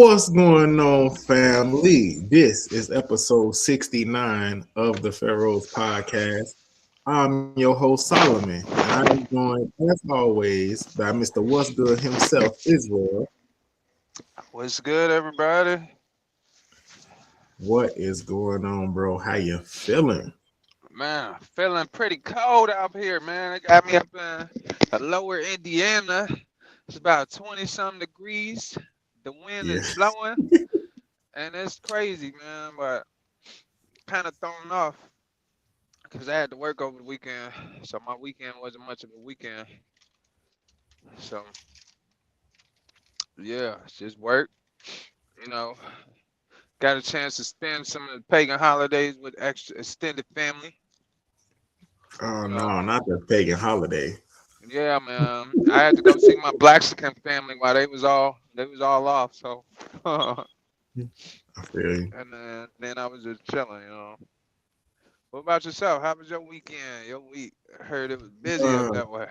What's going on, family? This is episode 69 of the Pharaohs Podcast. I'm your host, Solomon, and I'm joined, as always, by Mr. What's Good himself, Israel. What's good, everybody? What is going on, bro? How you feeling? Man, feeling pretty cold out here, man. It got me up in lower Indiana. It's about 20 some degrees. The wind Yeah. is blowing, and it's crazy, man. But kind of thrown off because I had to work over the weekend, so my weekend wasn't much of a weekend. So yeah, it's just work. You know, got a chance to spend some of the pagan holidays with extra extended family. Oh You know, no, not the pagan holiday. yeah, man. I had to go see my Blaxican family while they was all off. So, and I feel you. then I was just chilling. What about yourself? How was your weekend? Your week? I heard it was busy up Uh, that way.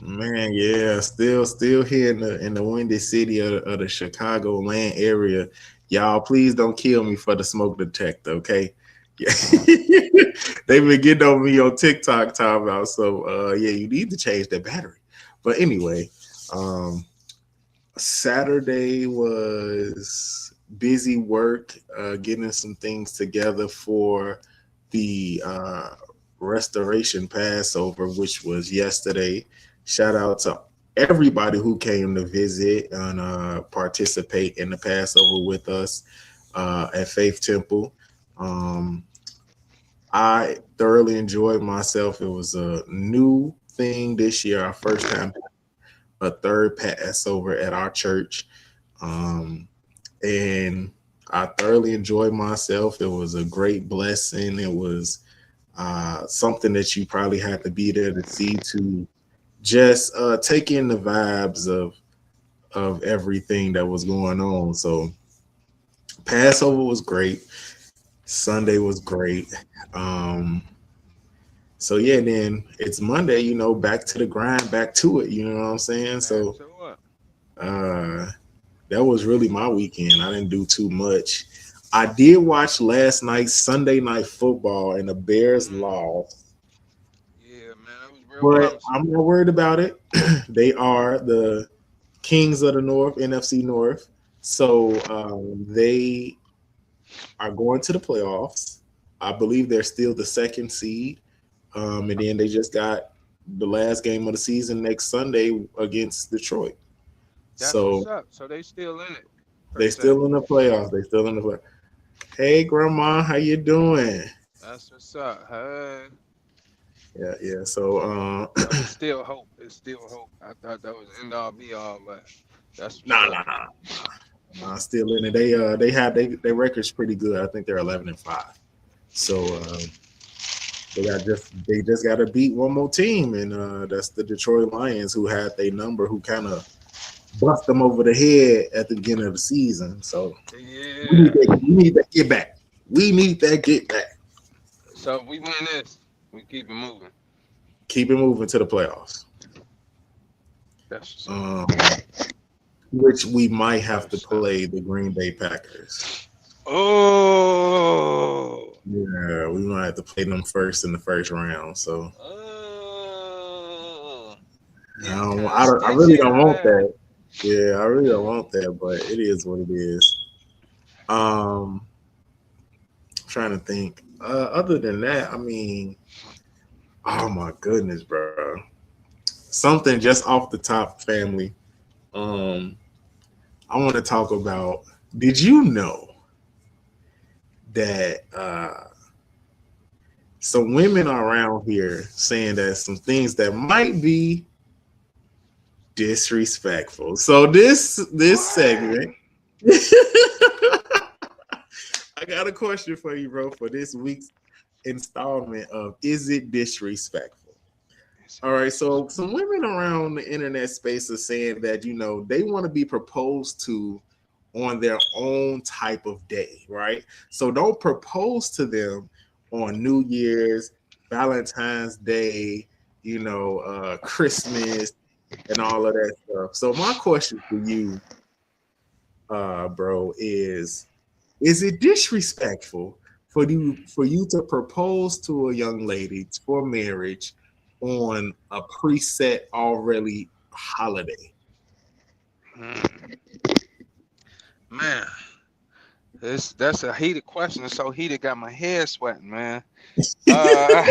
man, yeah, still here in the windy city of the Chicago land area. Y'all, please don't kill me for the smoke detector, okay? Yeah. They've been getting on me on TikTok talking about, so yeah, you need to change that battery. But anyway, um Saturday was busy work, getting some things together for the restoration Passover, which was yesterday. Shout out to everybody who came to visit and participate in the Passover with us at Faith Temple. Um, I thoroughly enjoyed myself. It was a new thing this year, our first time a third Passover at our church. Um, and I thoroughly enjoyed myself. It was a great blessing. It was something that you probably had to be there to see, to just take in the vibes of everything that was going on. So Passover was great. Sunday was great. Um, so yeah, then it's Monday, back to the grind, back to it. You know what I'm saying? Back So to what? uh that was really my weekend. I didn't do too much. I did watch last night's Sunday night football and the Bears Mm, lost, yeah, man, that was real but promising. I'm not worried about it. They are the Kings of the North, NFC North. So they are going to the playoffs. I believe they're still the second seed. And then they just got the last game of the season next Sunday against Detroit. That's what's So up. So they still in it, per they se. still in the playoffs. They still in the playoffs. Hey, Grandma, how you doing? That's what's up. Hey, Yeah. So, so it's still hope. It's still hope. I thought that was end all be all, but that's what's nah, up. nah, nah, still in it. They have their record's pretty good. I think they're 11-5. So they just got to beat one more team, and that's the Detroit Lions, who had their number, who kind of bust them over the head at the beginning of the season. So Yeah. we need that get back. We need that get back. So if we win this, we keep it moving. Keep it moving to the playoffs. That's what's up. Um, which we might have to That's what's up. play the Green Bay Packers. Oh. Yeah, we might have to play them first in the first round. So Oh. Getting kind of I really sketchy don't out want there. that. Yeah, I really don't want that, but it is what it is. Um, trying to think. Other than that, I mean, oh my goodness, bro. Something just off the top, family. Um, I want to talk about. Did you know that some women are around here saying that some things that might be disrespectful? So this What? segment, I got a question for you, bro, for this week's installment of Is It Disrespectful? Is All it right, so disrespectful? some women around the internet space are saying that they want to be proposed to on their own type of day, right? So don't propose to them on New Year's, Valentine's Day, Christmas, and all of that stuff. So my question for you, bro, is it disrespectful for you to propose to a young lady for marriage on a preset already holiday? Mm, man, that's a heated question. It's so heated, got my head sweating, man. Uh,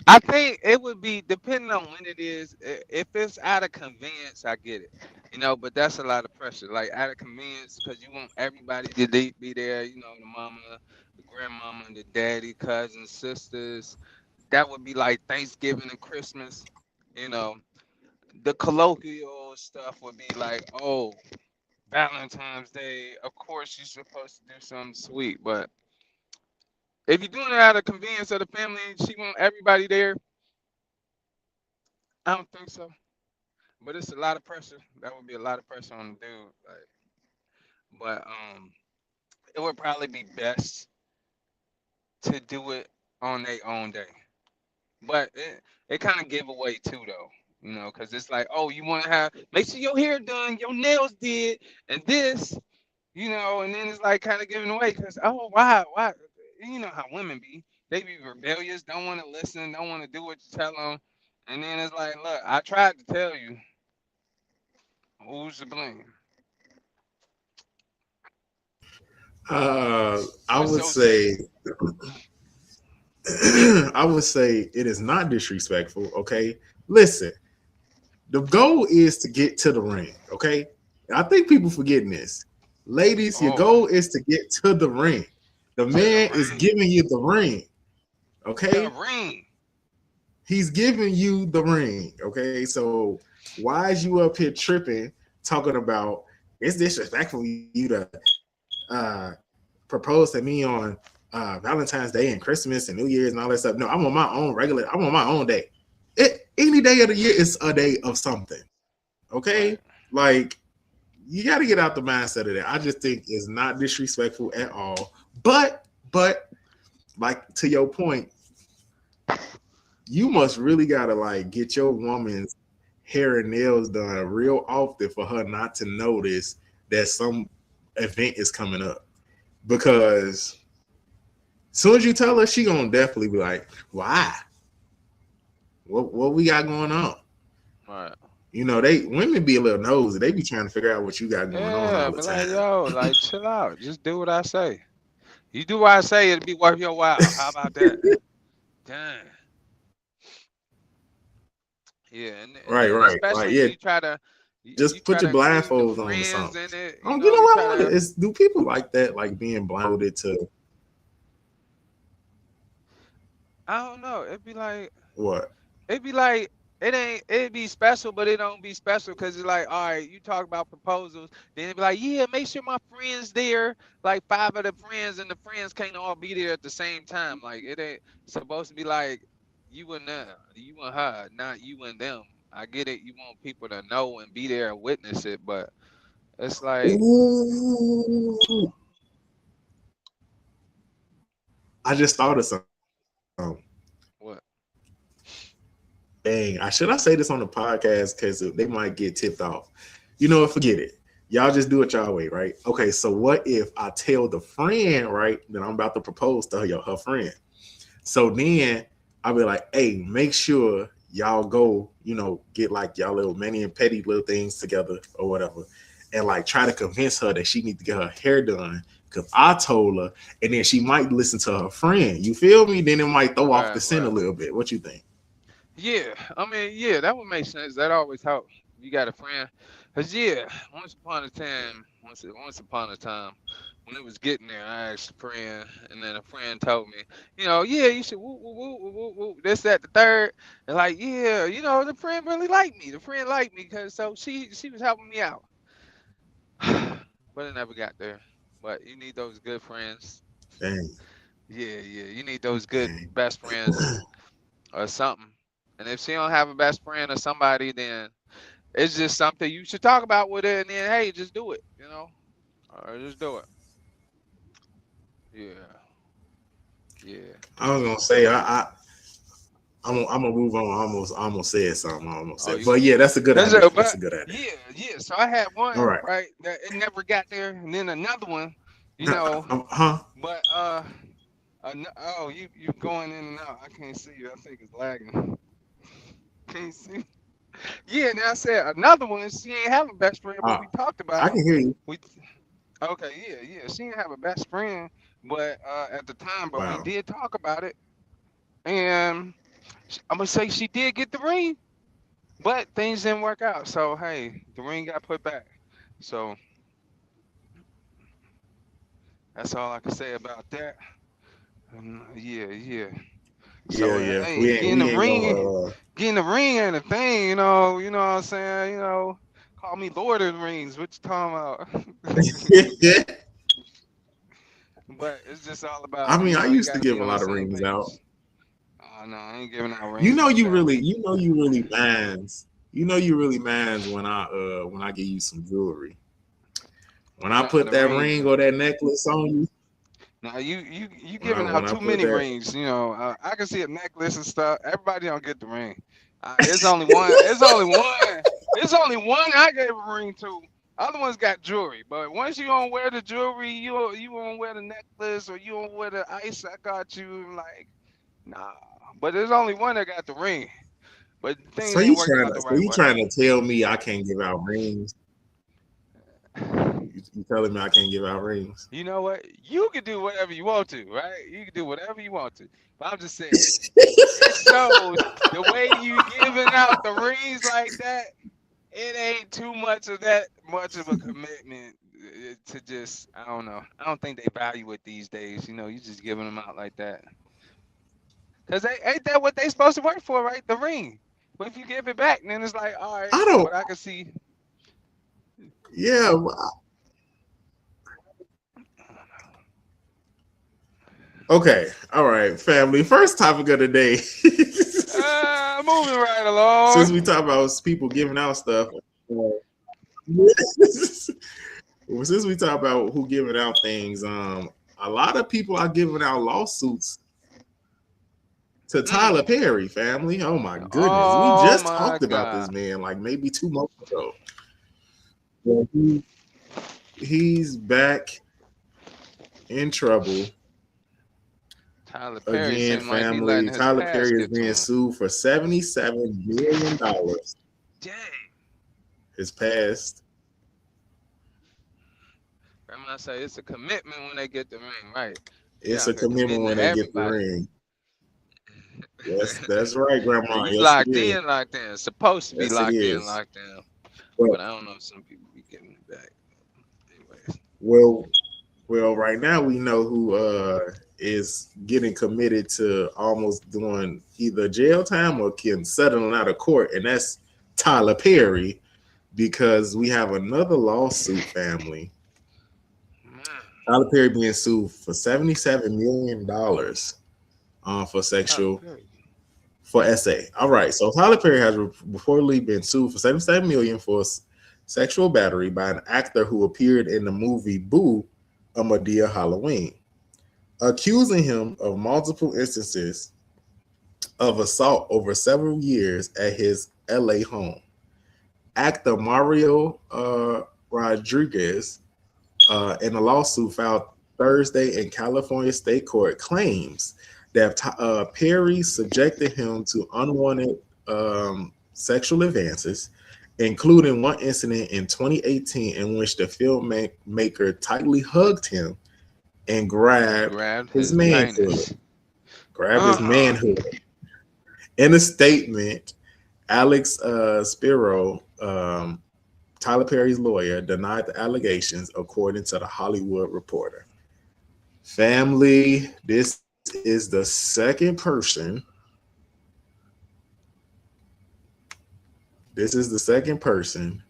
I think it would be depending on when it is. If it's out of convenience, I get it, But that's a lot of pressure. Like out of convenience, because you want everybody to be there. The mama, the grandmama, the daddy, cousins, sisters. That would be like Thanksgiving and Christmas. You know, the colloquial stuff would be like, oh, Valentine's Day. Of course, you're supposed to do something sweet, but if you're doing it out of convenience of the family, and she want everybody there. I don't think so. But it's a lot of pressure. That would be a lot of pressure on the dude. But it would probably be best to do it on their own day. But it kind of give away too, though. Because it's like, oh, you want to make sure your hair done, your nails did, and this, and then it's like kind of giving away. Because oh, why? You know how women be. They be rebellious, don't want to listen, don't want to do what you tell them, and then it's like, look, I tried to tell you, who's to blame? I What's would your take? say I would say it is not disrespectful. Okay, listen, the goal is to get to the ring. Okay, I think people forgetting this. Ladies, your Oh, goal is to get to the ring. The to the man is ring. giving you the ring. The Okay, ring. he's giving you the ring. Okay, so why is you up here tripping, talking about it's disrespectful for you to propose to me on Valentine's Day and Christmas and New Year's and all that stuff? No, I'm on my own regular. I'm on my own day. Any day of the year is a day of something. Okay, Right. like you got to get out the mindset of that. I just think it's not disrespectful at all. But like to your point, you must really gotta like get your woman's hair and nails done real often for her not to notice that some event is coming up. Because as soon as you tell her, she gonna definitely be like, "Why? What we got going on?" Right. They women be a little nosy. They be trying to figure out what you got going on Yeah, all the but like, time. yo, like, chill out. Just do what I say. You do what I say, it'll be worth your while. How about that? Dang. Yeah, and Right, then right. Like, especially when yeah, you just put try your to include the blindfolds on or friends something. in it. You know You what? I try wonder to. is do people like that, like being blindfolded to I don't know. what? It'd be like it ain't. It'd be special, but it don't be special because it's like, all right, you talk about proposals, then it'd be like, yeah, make sure my friends there, like five of the friends, and the friends can't all be there at the same time. Like it ain't supposed to be like you and them, you and her, not you and them. I get it. You want people to know and be there and witness it, but it's like Ooh, I just thought of something. what? Dang, should I say this on the podcast because they might get tipped off? You know what? Forget it. Y'all just do it y'all way, right? Okay, so what if I tell the friend, right, that I'm about to propose to her friend? So then I'll be like, hey, make sure y'all go, get like y'all little many and petty little things together or whatever. And like try to convince her that she needs to get her hair done. Cause I told her, and then she might listen to her friend. You feel me? Then it might throw off Right, the scent a right. little bit. What you think? Yeah, I mean, yeah, that would make sense. That always helps. You got a friend, cause yeah, once upon a time, when it was getting there, I asked a friend, and then a friend told me, yeah, you should woo woo woo woo woo woo this that the third, and like yeah, the friend really liked me. The friend liked me, cause so she was helping me out, but it never got there. But you need those good friends. Dang, Yeah, yeah, you need those good dang. best friends or something. And if she don't have a best friend or somebody, then it's just something you should talk about with her, and then hey, just do it, or just do it. Yeah, yeah. I was gonna Just say do it. I I'm gonna move on. I almost said something. I almost Oh, said, you but yeah, that's a good that's idea. a That's but a good idea. yeah, yeah. So I had All one right. right that it never got there, and then another one, you know. Huh? But oh, you going in and out. I can't see you. I think it's lagging. Can't see. Yeah, and I said another one. She ain't have a best friend, but Uh, we talked I about it. can hear you. We okay, yeah, yeah. She didn't have a best friend, but at the time, but we Wow. did talk about it, and I'm gonna say she did get the ring, but things didn't work out. So hey, the ring got put back. So that's all I can say about that. Yeah, yeah. Yeah, So yeah. hey, We ain't gonna. getting the ring ain't a thing, you know what I'm saying, call me Lord of the Rings. What you talking about? But it's just all I about, mean, I you used got to to be give a on the lot of same rings out. page. Oh no, I ain't giving out rings like that. You really man's. You know you really man's when I give you some jewelry. When I Nah, put the that ring. ring or that necklace on you, Now you giving out when I too put many that, rings. I can see a necklace and stuff. Everybody don't get the ring. It's only one. It's only one. It's only one I gave a ring to. Other ones got jewelry, but once you don't wear the jewelry, you won't wear the necklace or you don't wear the ice I got you. I'm like, nah. But there's only one that got the ring. But things ain't worked out the so right you way. trying to tell me I can't give out rings? You telling me I can't give out rings? You know what? You can do whatever you want to, right? You can do whatever you want to. But I'm just saying, it shows the way you giving out the rings like that. It ain't too much of that much of a commitment to just. I don't know. I don't think they value it these days. You just giving them out like that. Cause ain't that what they supposed to work for, right? The ring. But if you give it back, then it's like, all right. I don't. But I can see. Yeah. Okay. All right, family. First topic of the day. Moving right Since along. we talk about people giving out stuff, since we talk about who giving out things, a lot of people are giving out lawsuits to Tyler Mm. Perry, family. Oh my goodness. We Oh just my talked about God. this man like maybe 2 months ago. Well, he's back in trouble Tyler Perry again, seemed like he letting family. his Tyler past Perry is get to being him. sued for $77 million. Dang. His past. Grandma say it's a commitment when they get the ring, right? He It's a out here commitment committing when to they get the everybody. ring. Yes, that's right, Grandma. You Yes, it locked is. in, locked in. Supposed to be Yes, it locked in, is. locked in. But But I don't know if some people be giving it back. Anyways. well, right now we know who is getting committed to almost doing either jail time or settling out of court, and that's Tyler Perry, because we have another lawsuit, family. Man, Tyler Perry being sued for $77 million for Tyler sexual Perry. for SA. All right, so Tyler Perry has reportedly been sued for $77 million for sexual battery by an actor who appeared in the movie Boo, a Madea Halloween, accusing him of multiple instances of assault over several years at his LA home. Actor Mario Rodriguez, in a lawsuit filed Thursday in California state court, claims that Perry subjected him to unwanted sexual advances, including one incident in 2018 in which the filmmaker tightly hugged him and And grabbed grabbed his his manhood. penis. Grabbed his Uh-uh. manhood. In a statement, Alex Spiro, Tyler Perry's lawyer, denied the allegations, according to the Hollywood Reporter. Family, this is the second person. This is the second person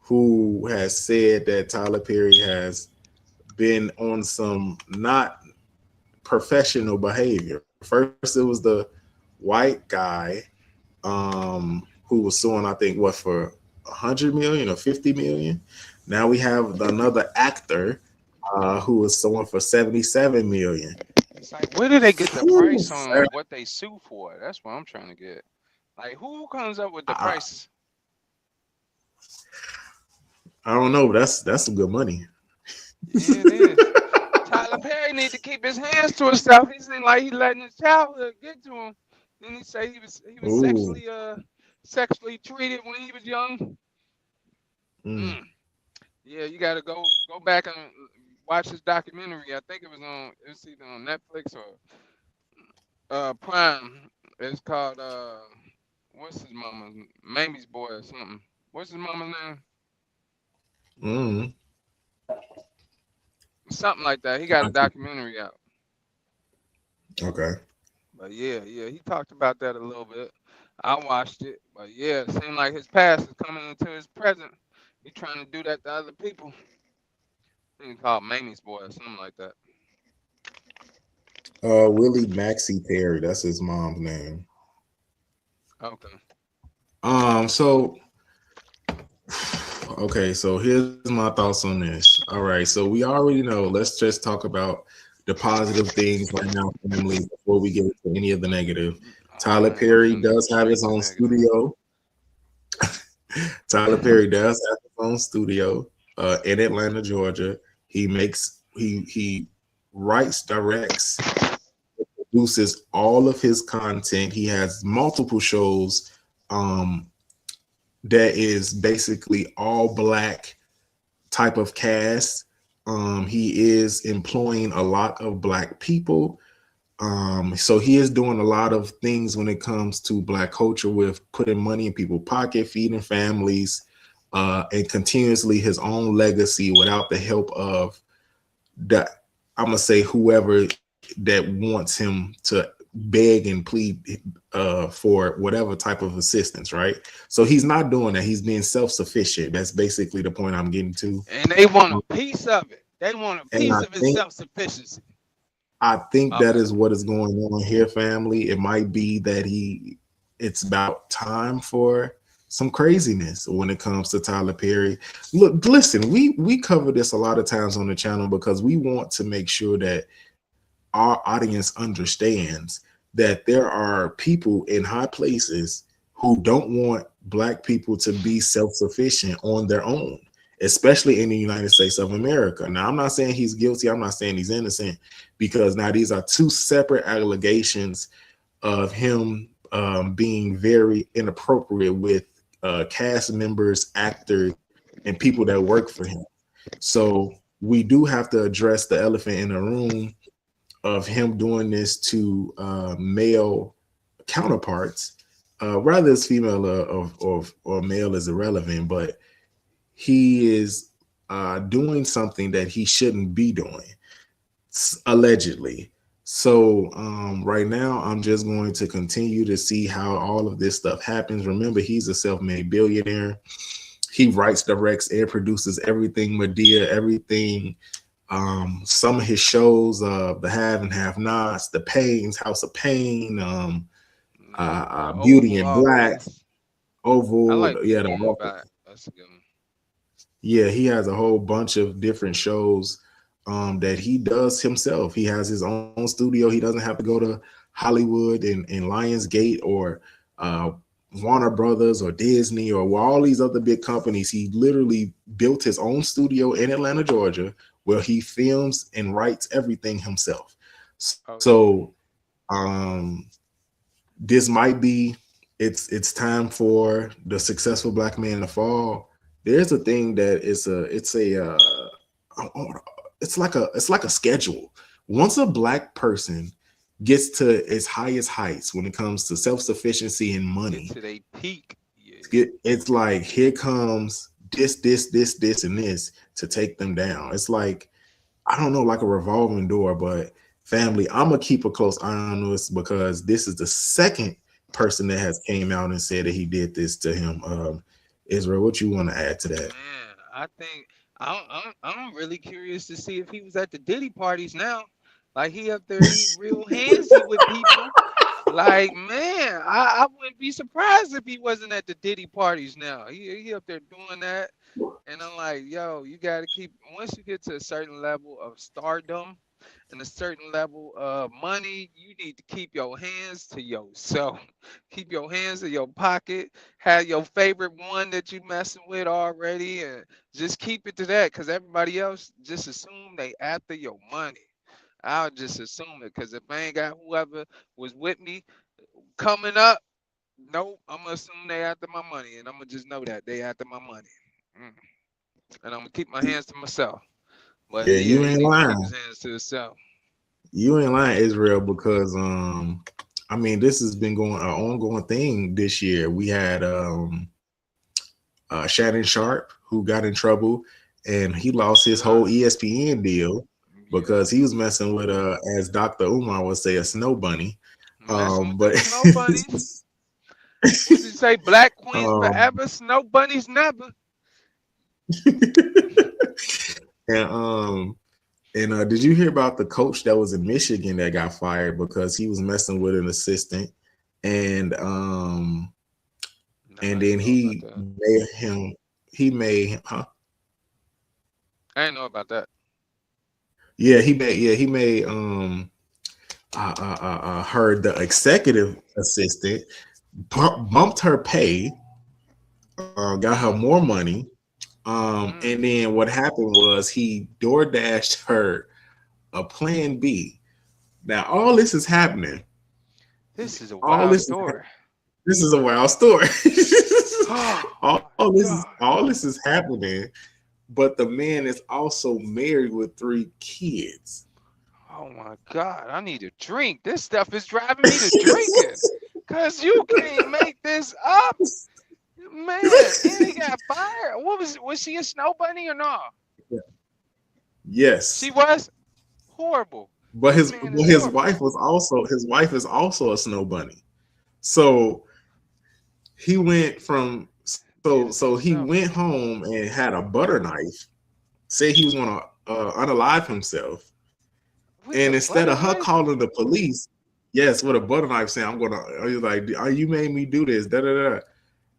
who has said that Tyler Perry has been on some not professional behavior. First, it was the white guy who was suing, I think, what, for 100 million or 50 million. Now we have another actor who was suing for 77 million. It's like, where do they get the Whew, price on what they sue for? That's what I'm trying to get. Like, who comes up with the I, price? I don't know, but that's some good money. Yeah, it is. Tyler Perry need to keep his hands to himself. He seemed like he letting his childhood get to him. Then he say he was Ooh. sexually treated when he was young. Mm. Mm. Yeah, you got to go back and watch his documentary. I think it's either on Netflix or Prime. It's called what's his mama's Mamie's Boy or something. What's his mama's name? Mm. Something like that. He got a documentary out. Okay. But yeah, he talked about that a little bit. I watched it, but yeah, it seemed like his past is coming into his present. He trying to do that to other people. I think it's called Mamie's Boy or something like that. Willie Maxie Perry, that's his mom's name. Okay. So okay, so here's my thoughts on this. All right, so we already know. Let's just talk about the positive things right now, family, before we get into any of the negative. All Tyler right, I'm Perry finna go does have straight his to own negative. studio. Tyler Perry does have his own studio in Atlanta, Georgia. He writes, directs, produces all of his content. He has multiple shows um, that is basically all black type of cast. He is employing a lot of black people. So he is doing a lot of things when it comes to black culture with putting money in people's pocket, feeding families, and continuously his own legacy without the help of that. I'm gonna say whoever that wants him to beg and plead for whatever type of assistance, right? So he's not doing that. He's being self-sufficient. That's basically the point I'm getting to. And they want a piece of it. They want a And piece of his self-sufficiency. I think that Okay. is what is going on here, family. It might be that it's about time for some craziness when it comes to Tyler Perry. Look, listen, we cover this a lot of times on the channel because we want to make sure that our audience understands that there are people in high places who don't want black people to be self-sufficient on their own, especially in the United States of America. Now, I'm not saying he's guilty. I'm not saying he's innocent, because now these are two separate allegations of him being very inappropriate with cast members, actors, and people that work for him. So we do have to address the elephant in the room of him doing this to male counterparts. Rather as female or male is irrelevant, but he is doing something that he shouldn't be doing, allegedly. So right now, I'm just going to continue to see how all of this stuff happens. Remember, he's a self-made billionaire. He writes, directs, and produces everything Medea, everything. Some of his shows, The Have and Have Nots, The Pains, House of Pain, The Beauty Oval in Black, Office. I Oval, like yeah, the Beauty in Office. Black. That's a good one. Yeah, he has a whole bunch of different shows that he does himself. He has his own studio. He doesn't have to go to Hollywood and Lionsgate or uh, Warner Brothers or Disney or all these other big companies. He literally built his own studio in Atlanta, Georgia, where he films and writes everything himself. Okay. So um, this might be it's time for the successful black man to fall. There's a thing that it's like a schedule. Once a black person gets to its highest heights when it comes to self-sufficiency and Get money, to their peak. Yeah. it's like here comes this and this to take them down. It's like, I don't know, like a revolving door. But family, I'm gonna keep a close eye on this because this is the second person that has came out and said that he did this to him. Israel, what you want to add to that? Man, I think I'm really curious to see if he was at the Diddy parties now. Like he up there, he real handsy with people. Like man, I wouldn't be surprised if he wasn't at the Diddy parties now. He up there doing that, and I'm like, yo, you got to keep once you get to a certain level of stardom and a certain level of money, you need to keep your hands to yourself. Keep your hands in your pocket. Have your favorite one that you messing with already, and just keep it to that. Cause everybody else just assume they after your money. I'll just assume it. Cause if I ain't got whoever was with me coming up, nope, I'm gonna assume they after my money, and I'm gonna just know that they after my money. Mm. And I'm gonna keep my hands to myself. But Yeah, yeah, you he ain't need to keep lying. his hands to himself. You ain't lying, Israel, because I mean, this has been going an ongoing thing this year. We had Shannon Sharp, who got in trouble, and he lost his whole Yeah, ESPN deal yeah. because he was messing with as Dr. Umar would say, a snow bunny. Messing with But them snow bunnies. What did you say? Black queens um, forever, snow bunnies never. and did you hear about the coach that was in Michigan that got fired because he was messing with an assistant, and No, and I then didn't know about he that. made him he made huh I didn't know about that. he made her the executive assistant, bumped her pay, got her Mm, more money. mm. And then what happened was he door dashed her a plan B. Now all this is happening. This is a All wild this is story. this is a wild story. Oh my all god. this is happening, but the man is also married with 3 kids. Oh my god. I need a drink. This stuff is driving me to drinking. Cause you can't make this up. Man, and he got fired. What was she a snow bunny or no? Yes, She was horrible. but This man is his horrible. wife was also his wife is also a snow bunny. So he went from Did it so he himself. went home and had a butter knife. Said he was gonna unalive himself, With and the instead butter of her knife? calling the police, yes, with a butter knife, saying I'm gonna. Are you like, are you made me do this? Da da da.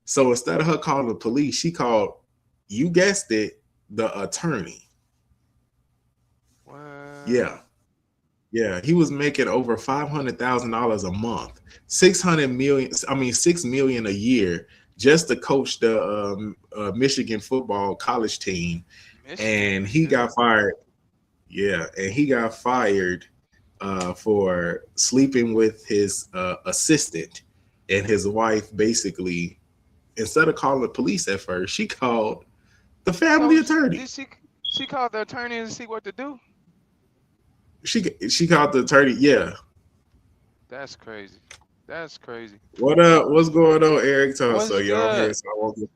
So instead of her calling the police, she called. You guessed it, the attorney. Yeah, What? yeah. He was making over $500,000 a month, 600 million. I mean, 6 million a year just to coach the Michigan football college team, Michigan and is he good. got fired. Yeah, and he got fired for sleeping with his assistant, and his wife basically, instead of calling the police at first, she called the family So did attorney. she called the attorney to see what to do? She called the attorney. Yeah. That's crazy. That's crazy. What up? What's going on, Eric? So What's you're on here, good? so I won't get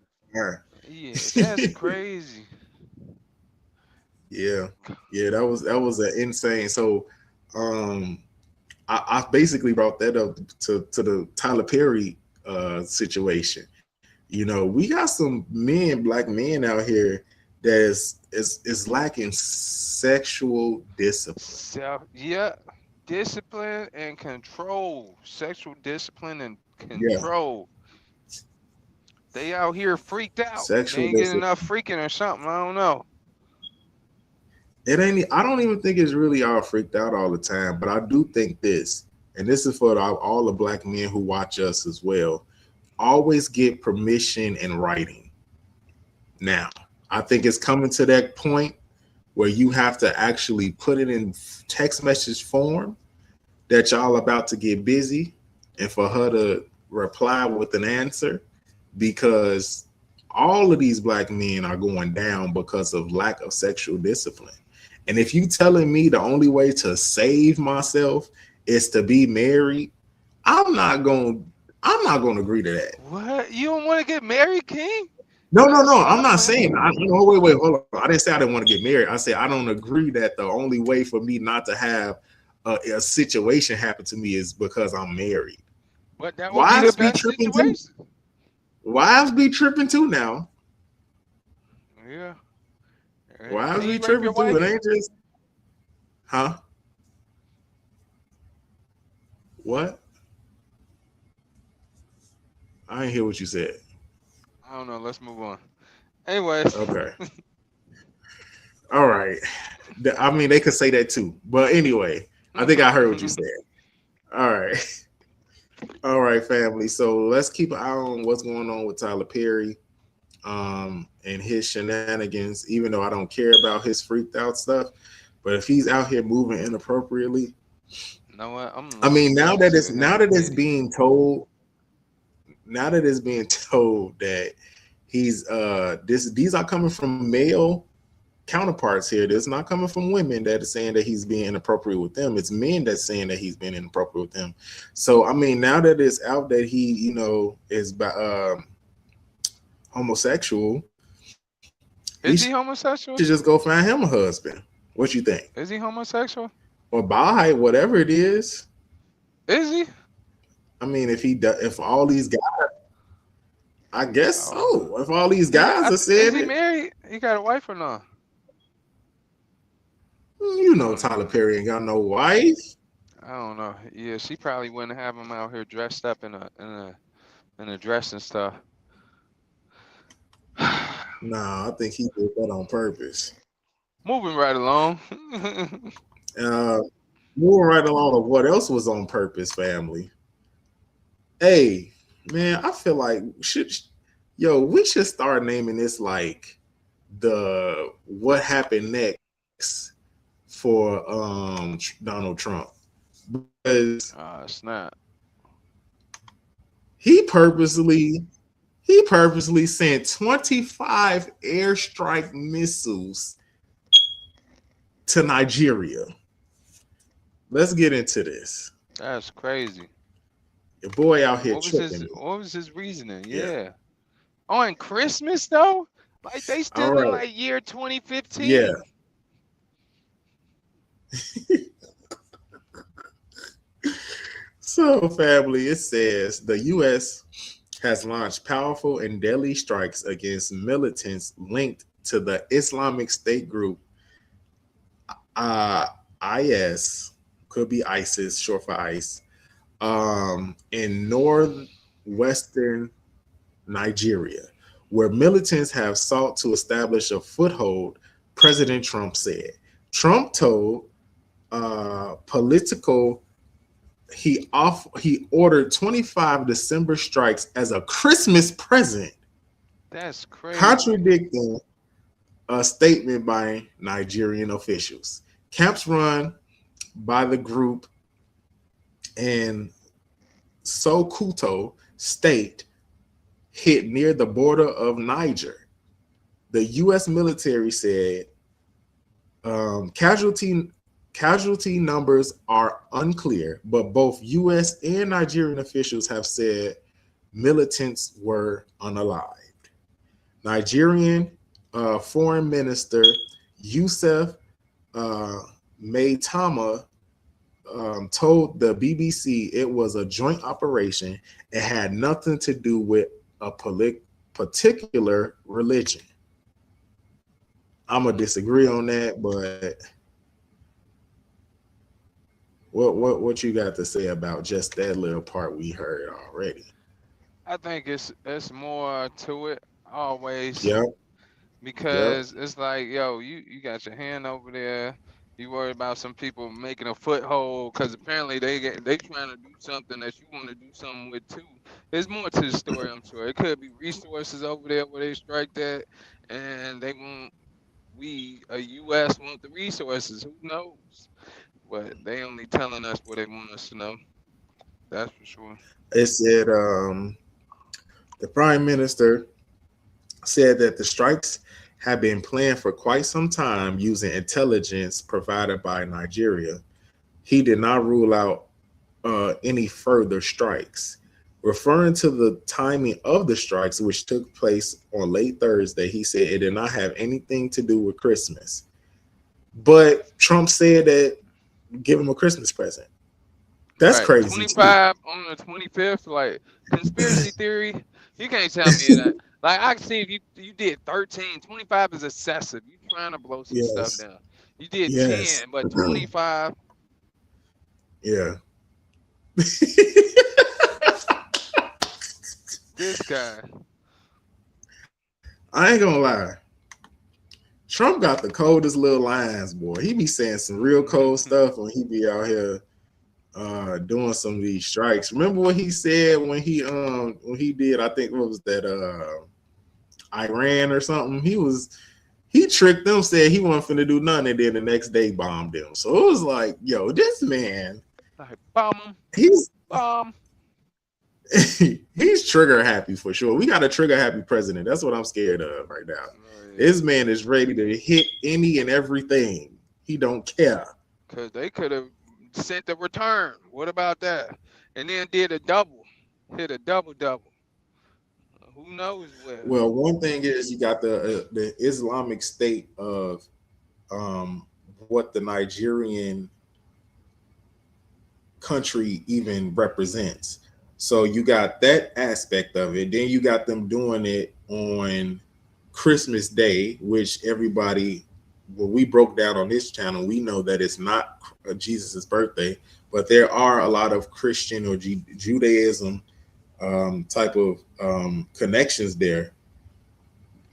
Yeah, that's crazy. yeah, yeah. That was an insane. So, um, I basically brought that up to the Tyler Perry situation. You know, we got some men, black men out here that is lacking sexual discipline. Yeah, discipline and control, sexual discipline and Yeah, control. They out here freaked out. They sexual ain't getting discipline. enough freaking or something. I don't know. It ain't. I don't even think it's really all freaked out all the time, but I do think this, and this is for all the black men who watch us as well. Always get permission in writing. Now, I think it's coming to that point where you have to actually put it in text message form that y'all about to get busy, and for her to reply with an answer, because all of these black men are going down because of lack of sexual discipline. And if you telling me the only way to save myself is to be married, I'm not going I'm not going to agree to that. What? You don't want to get married, King? No, no, That's no. I'm not smuggling. saying. No, wait, hold on. I didn't say I didn't want to get married. I said I don't agree that the only way for me not to have a situation happen to me is because I'm married. But that would be the Wives be best tripping too. situation. Wives be tripping too now. Yeah. Wives Can be you rape your tripping too. It wife? ain't just, huh? What? I didn't hear what you said. I don't know. Let's move on. Anyways, Okay. All right. I mean, they could say that too. But anyway, I think I heard what you said. All right. All right, family. So let's keep an eye on what's going on with Tyler Perry and his shenanigans, even though I don't care about his freaked out stuff. But if he's out here moving inappropriately, You know what? I mean, I'm sick of him now and that it's Diddy. being told, now that it's being told that he's these are coming from male counterparts here. This not coming from women that are saying that he's being inappropriate with them. It's men that's saying that he's being inappropriate with them. So I mean, now that it's out that he, is homosexual, he Is should he just go find homosexual? him a husband. What you think? Is he homosexual? Or bi, whatever it is. Is he? I mean, if all these guys, I guess Oh, so. If all these guys are is saying he it, married? He got a wife or no? I don't Tyler know. Perry ain't got no wife. I don't know. Yeah, she probably wouldn't have him out here dressed up in a dress and stuff. Nah, I think he did that on purpose. Moving right along. Uh, moving right along of what else was on purpose, family. Hey, man, I feel like we should start naming this like the what happened next for Donald Trump because Snap. he purposely he purposely sent 25 airstrike missiles to Nigeria. Let's get into this. That's crazy. Your boy out here tripping. What was his reasoning? Yeah. Yeah. On Christmas though? Like they All still in right. like year Yeah. 2015. So, family, it says the U.S. has launched powerful and deadly strikes against militants linked to the Islamic State group, IS, could be ISIS, short for ICE, in northwestern Nigeria, where militants have sought to establish a foothold, President Trump said. Trump told Political he ordered 25 December strikes as a Christmas present, That's crazy. contradicting a statement by Nigerian officials. Camps run by the group in Sokoto State hit near the border of Niger. The U.S. military said casualty numbers are unclear, but both U.S. and Nigerian officials have said militants were unalived. Nigerian Foreign Minister Yusuf Maitama told the BBC it was a joint operation. It had nothing to do with a particular religion. I'm gonna disagree on that, but what you got to say about just that little part we heard already? I think it's more to it always Yep, yep, because it's like, yo, you got your hand over there. You worry about some people making a foothold because apparently they trying to do something that you want to do something with too. There's more to the story, I'm sure. It could be resources over there where they strike that, and they want we a U.S. want the resources. Who knows? But they only telling us what they want us to know. That's for sure. it said the prime minister said that the strikes have been planned for quite some time using intelligence provided by Nigeria. He did not rule out any further strikes. Referring to the timing of the strikes, which took place on late Thursday, he said it did not have anything to do with Christmas. But Trump said that give him a Christmas present. That's Right. crazy too. 25 on the 25th, like conspiracy theory. You can't tell me that. Like I can see if you did 13, 25 is excessive. You trying to blow some stuff Yes. down. You did Yes. 10, but 25, Yeah. this guy. I ain't gonna lie. Trump got the coldest little lines, boy. He be saying some real cold stuff when he be out here doing some of these strikes. Remember what he said when he did, I think what was that Iran or something? He tricked them, said he wasn't finna do nothing, and then the next day bombed them. So it was like, yo, this man, Like bomb, he's bomb. he's trigger happy for sure. We got a trigger happy president. That's what I'm scared of right now. Oh, yeah. This man is ready to hit any and everything. He don't care. Cause they could have sent the return. What about that? And then did a double, hit a double. Who knows where? Well, one thing is you got the Islamic State of what the Nigerian country even represents. So you got that aspect of it. Then you got them doing it on Christmas Day, which everybody, when we broke down on this channel, we know that it's not Jesus's birthday, but there are a lot of Christian or Judaism type of connections there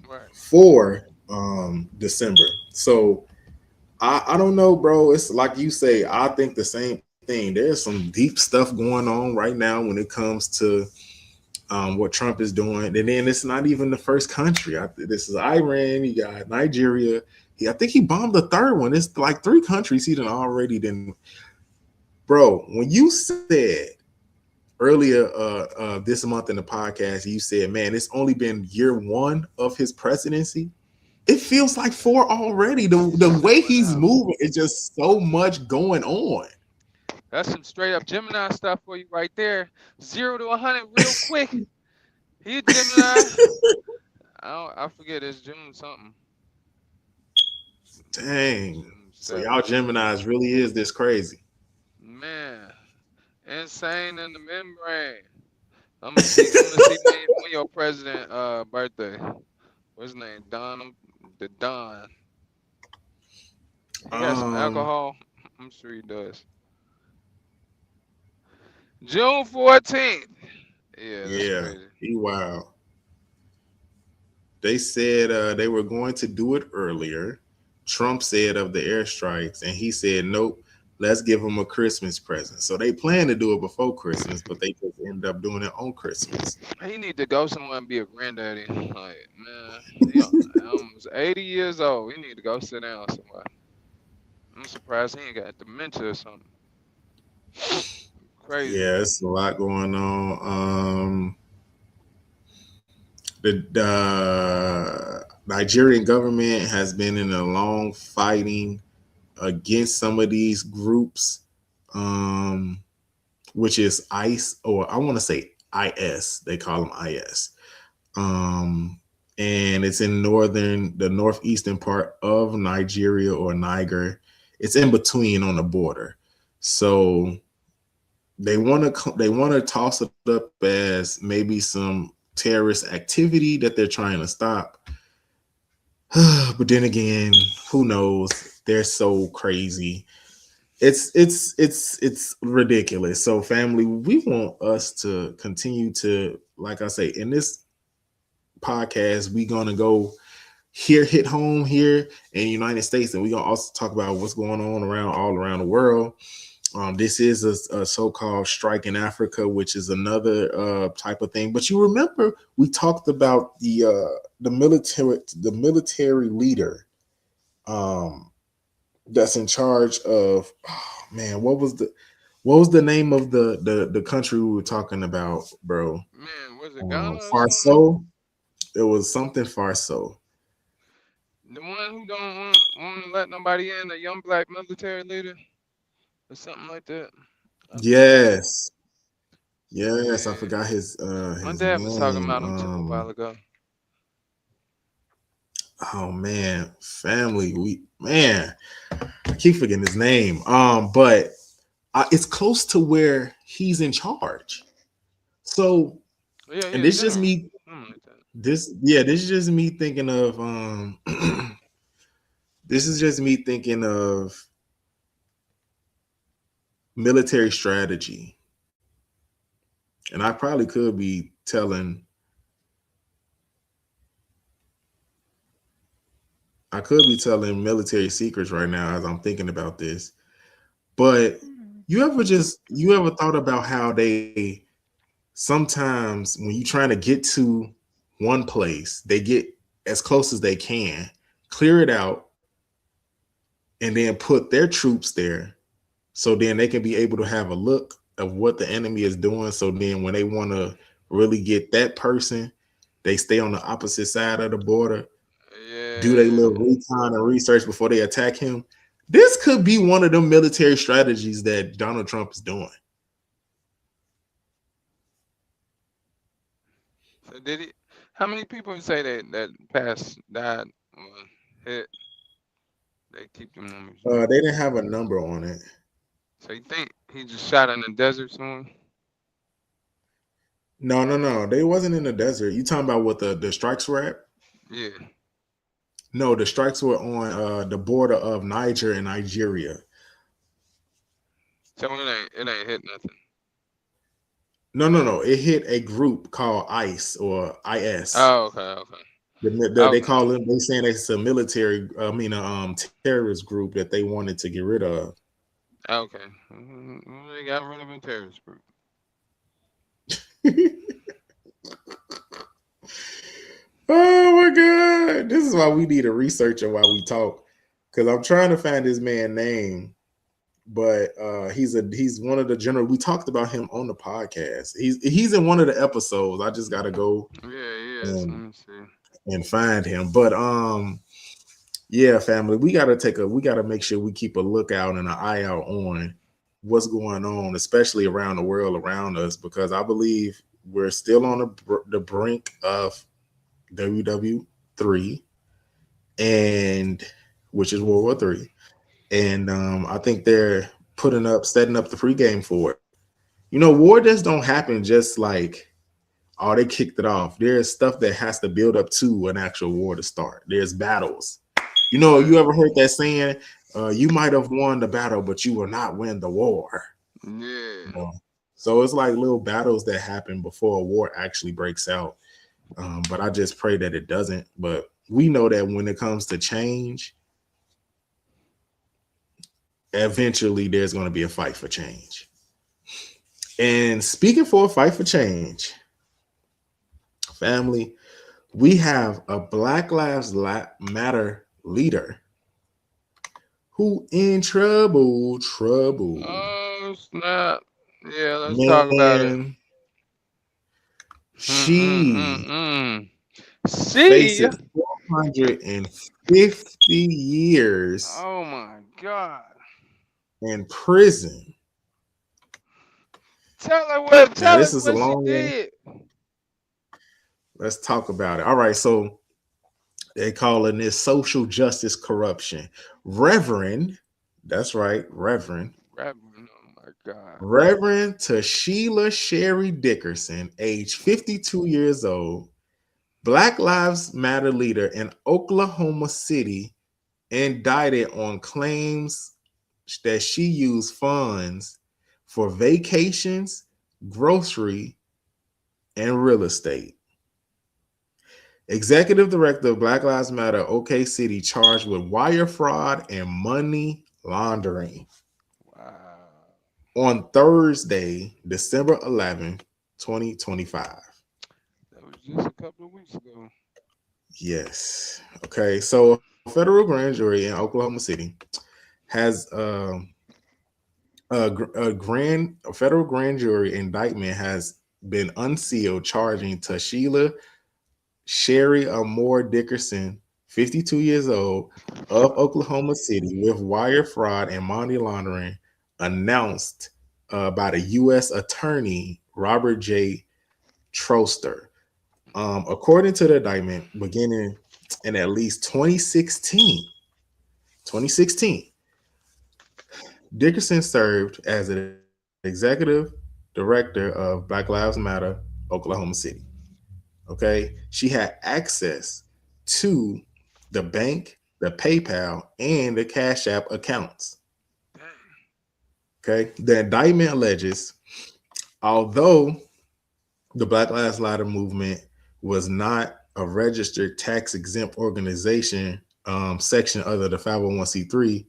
Right. for December. So I don't know, bro. It's like you say, I think the same thing. There's some deep stuff going on right now when it comes to what Trump is doing. And then it's not even the first country. This is Iran. You got Nigeria. I think he bombed the third one. It's like 3 countries he done already done. Bro, when you said earlier this month in the podcast, you said, man, it's only been year 1 of his presidency. It feels like 4 already. The way he's moving, it's just so much going on. That's some straight up Gemini stuff for you right there. 0 to 100 real quick. He a Gemini. I forget, it's June something. Dang. So y'all Geminis really is this crazy. Man. Insane in the membrane. I'm gonna see when your president birthday. What's his name? Don. The Don. He got some alcohol. I'm sure he does. June 14th. Yeah, that's crazy. He wild. They said they were going to do it earlier. Trump said of the airstrikes, and he said, nope, let's give them a Christmas present. So they plan to do it before Christmas, but they just end up doing it on Christmas. He need to go somewhere and be a granddaddy. Like, man, he almost 80 years old. He need to go sit down somewhere. I'm surprised he ain't got dementia or something. Crazy. Yeah, it's a lot going on. The Nigerian government has been in a long fighting against some of these groups, which is ICE, or I want to say IS. They call them IS. And it's in the northeastern part of Nigeria or Niger. It's in between on the border. So they want to toss it up as maybe some terrorist activity that they're trying to stop. But then again, who knows? They're so crazy. It's ridiculous. So family, we want us to continue to, like I say, in this podcast, we're gonna go hit home here in the United States, and we're gonna also talk about what's going on all around the world. This is a so-called strike in Africa, which is another type of thing. But you remember we talked about the military leader that's in charge of, oh man, what was the name of the country we were talking about, bro? Man, was it Ghana? Farso? It was something Farso. The one who don't want to let nobody in, a young black military leader? Or something like that. Yes. Man. I forgot his My dad was talking about him too a while ago. Oh man, family, I keep forgetting his name. But it's close to where he's in charge. So, and this is just me. This is just me thinking of this is just me thinking of military strategy. And I probably could be telling I could be telling military secrets right now as I'm thinking about this. But you ever thought about how they sometimes when you're trying to get to one place, they get as close as they can, clear it out, and then put their troops there so then they can be able to have a look of what the enemy is doing. So then when they want to really get that person, they stay on the opposite side of the border, do their Yeah. little recon and research before they attack him. This could be one of them military strategies that Donald Trump is doing. So did he? How many people say that passed died? Hit. They keep them numbers. They didn't have a number on it. So you think he just shot in the desert somewhere? No, no, no. They wasn't in the desert. You talking about what the strikes were at? Yeah. No, the strikes were on the border of Niger and Nigeria. So it ain't hit nothing. No, no, no. It hit a group called ICE or IS. Oh, okay, okay, They okay, call them. They saying it's a military. I mean, terrorist group that they wanted to get rid of. okay. Well, they got rid of a terrorist group. Oh my god! This is why we need a researcher while we talk, because I'm trying to find this man's name, but he's one of the general. We talked about him on the podcast. He's in one of the episodes. I just gotta go Yeah, yeah. So let and me see. find him. But yeah, family, we gotta make sure we keep a lookout and an eye out on what's going on, especially around the world around us, because I believe we're still on the brink of WW3, and which is World War III, and I think they're setting up the pregame for it. You know, war just don't happen just like, oh, they kicked it off. There's stuff that has to build up to an actual war to start. There's battles. You know, Right. you ever heard that saying? You might have won the battle, but you will not win the war. Yeah. You know? So it's like little battles that happen before a war actually breaks out. But I just pray that it doesn't. But we know that when it comes to change, eventually there's going to be a fight for change. And speaking for a fight for change, family, we have a Black Lives Matter leader who in trouble. Oh snap! Yeah, let's talk about it. Man, she Mm-mm-mm-mm. See? faces 450 years Oh my God! in prison. Now, Tell this us is a what she long one. did. Let's talk about it. All right, so they calling this social justice corruption. Reverend, that's right, Oh my God! Reverend Tashila Sherry Dickerson, age 52 years old, Black Lives Matter leader in Oklahoma City, indicted on claims that she used funds for vacations, grocery, and real estate. Executive Director of Black Lives Matter, OK City, charged with wire fraud and money laundering Wow. on Thursday, December 11th, 2025. That was just a couple of weeks ago. Yes. Okay. So, a federal grand jury in Oklahoma City has a federal grand jury indictment has been unsealed, charging Tashila Sherry Amore Dickerson, 52 years old, of Oklahoma City, with wire fraud and money laundering, announced by the U.S. Attorney Robert J. Troster. According to the indictment, beginning in at least 2016, Dickerson served as an executive director of Black Lives Matter, Oklahoma City. Okay. She had access to the bank, the PayPal, and the Cash App accounts. Dang. Okay. The indictment alleges, although the Black Lives Matter movement was not a registered tax exempt organization section under the 501c3,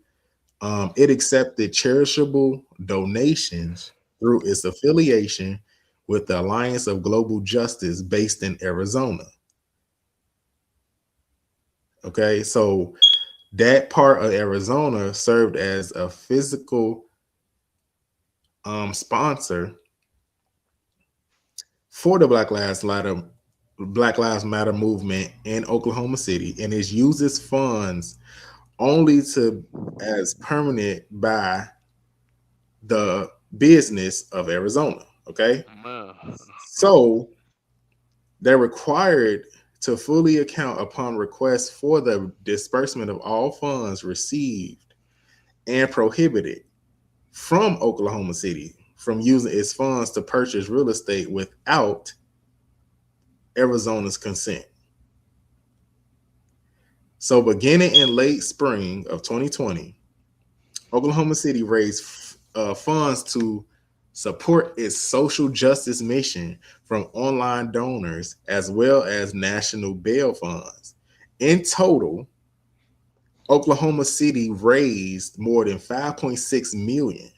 it accepted charitable donations through its affiliation with the Alliance of Global Justice based in Arizona. Okay, so that part of Arizona served as a physical sponsor for the Black Lives Matter movement in Oklahoma City, and it uses funds only to as permanent by the business of Arizona. Okay, Man. so they're required to fully account upon request for the disbursement of all funds received and prohibited from Oklahoma City from using its funds to purchase real estate without Arizona's consent. So, beginning in late spring of 2020, Oklahoma City raised funds to support its social justice mission from online donors as well as national bail funds. In total, Oklahoma City raised more than 5.6 million,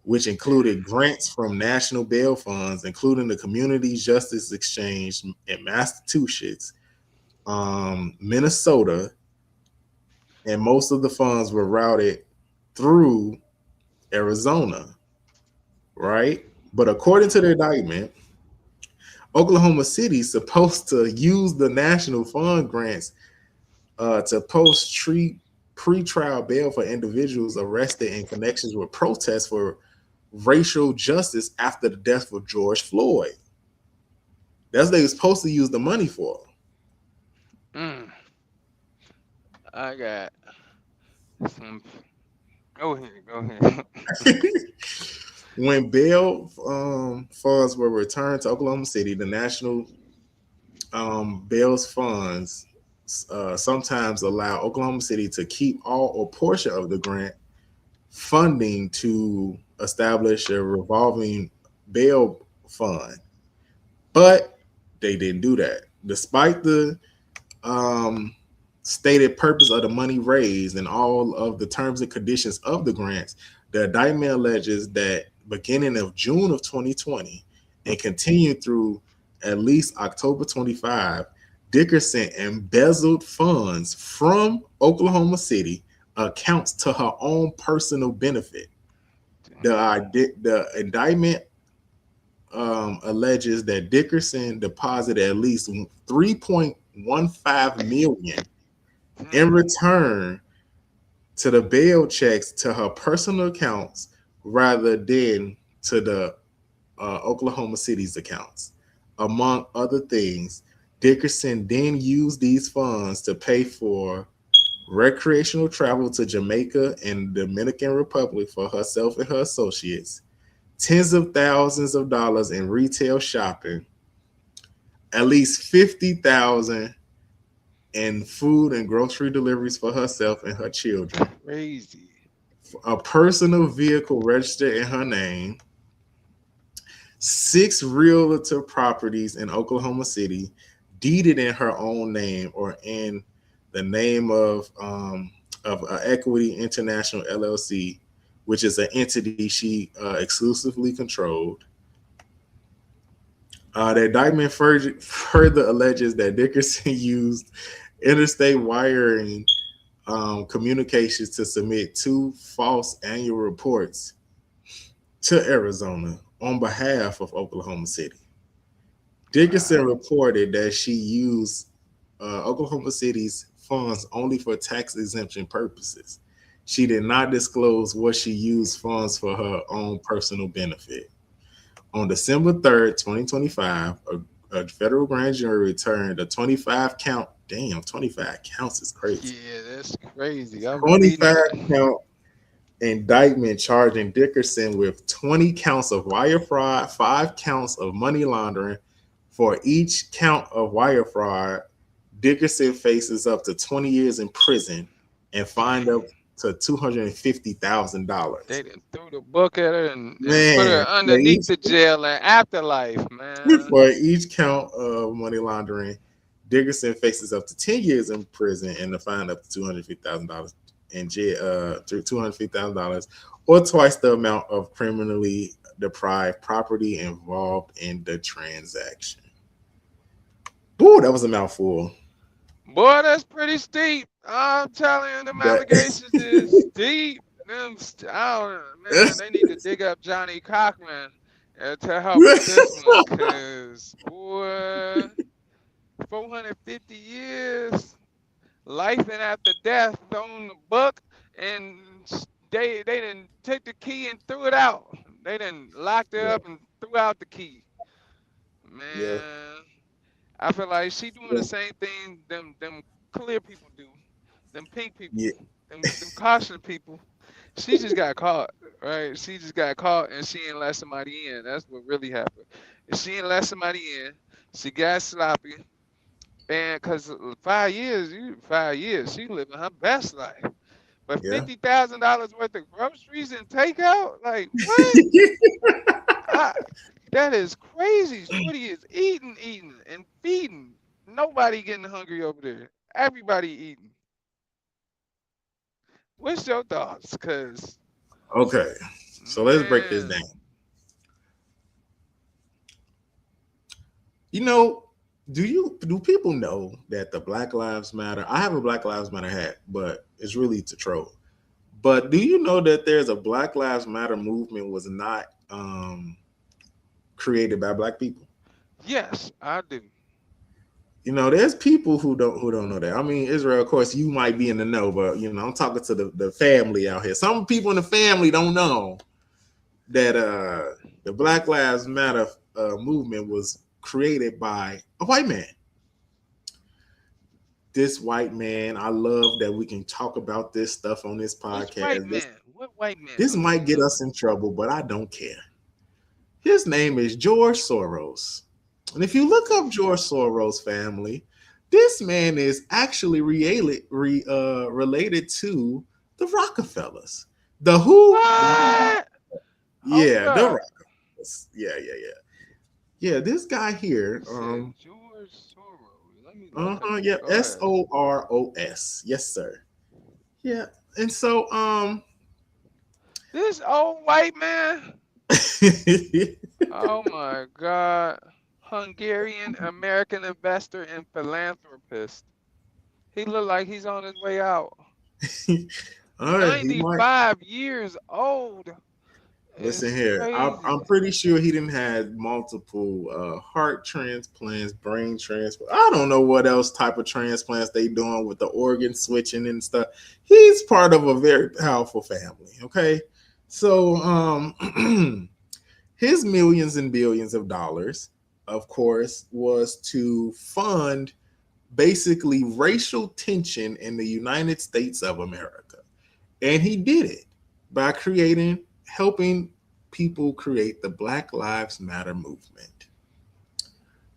which included grants from national bail funds, including the Community Justice Exchange in Massachusetts, Minnesota, and most of the funds were routed through Arizona, right? But according to the indictment, Oklahoma City is supposed to use the national fund grants to post pre-trial bail for individuals arrested in connections with protests for racial justice after the death of George Floyd. That's what they were supposed to use the money for. Mm. I got some. Go ahead. Go ahead. When bail funds were returned to Oklahoma City, the national bail's funds sometimes allow Oklahoma City to keep all or portion of the grant funding to establish a revolving bail fund, but they didn't do that. Despite the um, stated purpose of the money raised and all of the terms and conditions of the grants, the indictment alleges that beginning of June of 2020 and continued through at least October 25, Dickerson embezzled funds from Oklahoma City accounts to her own personal benefit. The indictment alleges that Dickerson deposited at least 3.15 million in return to the bail checks to her personal accounts rather than to the Oklahoma City's accounts. Among other things, Dickerson then used these funds to pay for recreational travel to Jamaica and the Dominican Republic for herself and her associates, tens of thousands of dollars in retail shopping, at least 50,000 in food and grocery deliveries for herself and her children, Crazy. a personal vehicle registered in her name, 6 realtor properties in Oklahoma City deeded in her own name or in the name of Equity International LLC, which is an entity she exclusively controlled. The indictment further alleges that Dickerson used interstate wiring communications to submit 2 false annual reports to Arizona on behalf of Oklahoma City. Dickerson Wow. reported that she used Oklahoma City's funds only for tax exemption purposes. She did not disclose what she used funds for her own personal benefit. On December 3rd, 2025, a federal grand jury returned a 25 count. Damn, 25 counts is crazy. Yeah, that's crazy. I'm reading 25 it. count indictment charging Dickerson with 20 counts of wire fraud, 5 counts of money laundering. For each count of wire fraud, Dickerson faces up to 20 years in prison and fined up to $250,000. They done threw the book at her and put her Man, underneath the jail and afterlife, man. for each count of money laundering, Dickerson faces up to 10 years in prison and a fine up to $250,000 in jail, $250,000, or twice the amount of criminally deprived property involved in the transaction. Ooh, that was a mouthful. Boy, that's pretty steep. I'm telling you, them That allegations is steep. I don't, man, they need to dig up Johnny Cochran to help with this one, cause boy, 450 years, life and after death on the book, and they didn't take the key and threw it out. They didn't locked it yeah, up and threw out the key. yeah, Man, I feel like she doing yeah, the same thing them clear people do, them pink people, yeah, them caution people. She just got caught, right? She just got caught and she ain't let somebody in. That's what really happened. If she ain't let somebody in, she got sloppy. And cause 5 years, 5 years, she living her best life. But yeah. $50,000 worth of groceries and takeout, like what? I, that is crazy. Shorty is eating, and feeding. Nobody getting hungry over there. Everybody eating. What's your thoughts? Cause Okay, so let's break this man, down. You know, do people know that the Black Lives Matter? I have a Black Lives Matter hat, but it's really to troll. But do you know that there's a Black Lives Matter movement was not created by black people? yes, I do. You know, there's people who don't know that. I mean, Israel, of course, you might be in the know, but you know, I'm talking to the family out here. Some people in the family don't know that the Black Lives Matter movement was created by a white man. This white man, I love that we can talk about this stuff on this Which white podcast. This man? What white man this are we might get talking us in trouble, but I don't care. His name is George Soros. And if you look up George Soros family, this man is actually related to the Rockefellers. The who? about? What? Hold Yeah, the up. Rockefellers. Yeah. Yeah, this guy here. You said George Soros. Let me look him Uh-huh, up. yeah, Go ahead. Soros. Yes, sir. Yeah. And so This old white man. Oh my God. Hungarian American investor and philanthropist. He look like he's on his way out. all right, he might 95 years old. listen It's here. I'm crazy. pretty sure he didn't had multiple heart transplants, brain transplants. I don't know what else type of transplants they doing with the organ switching and stuff. He's part of a very powerful family. Okay, so his millions and billions of dollars, of course, was to fund basically racial tension in the United States of America. And he did it by helping people create the Black Lives Matter movement.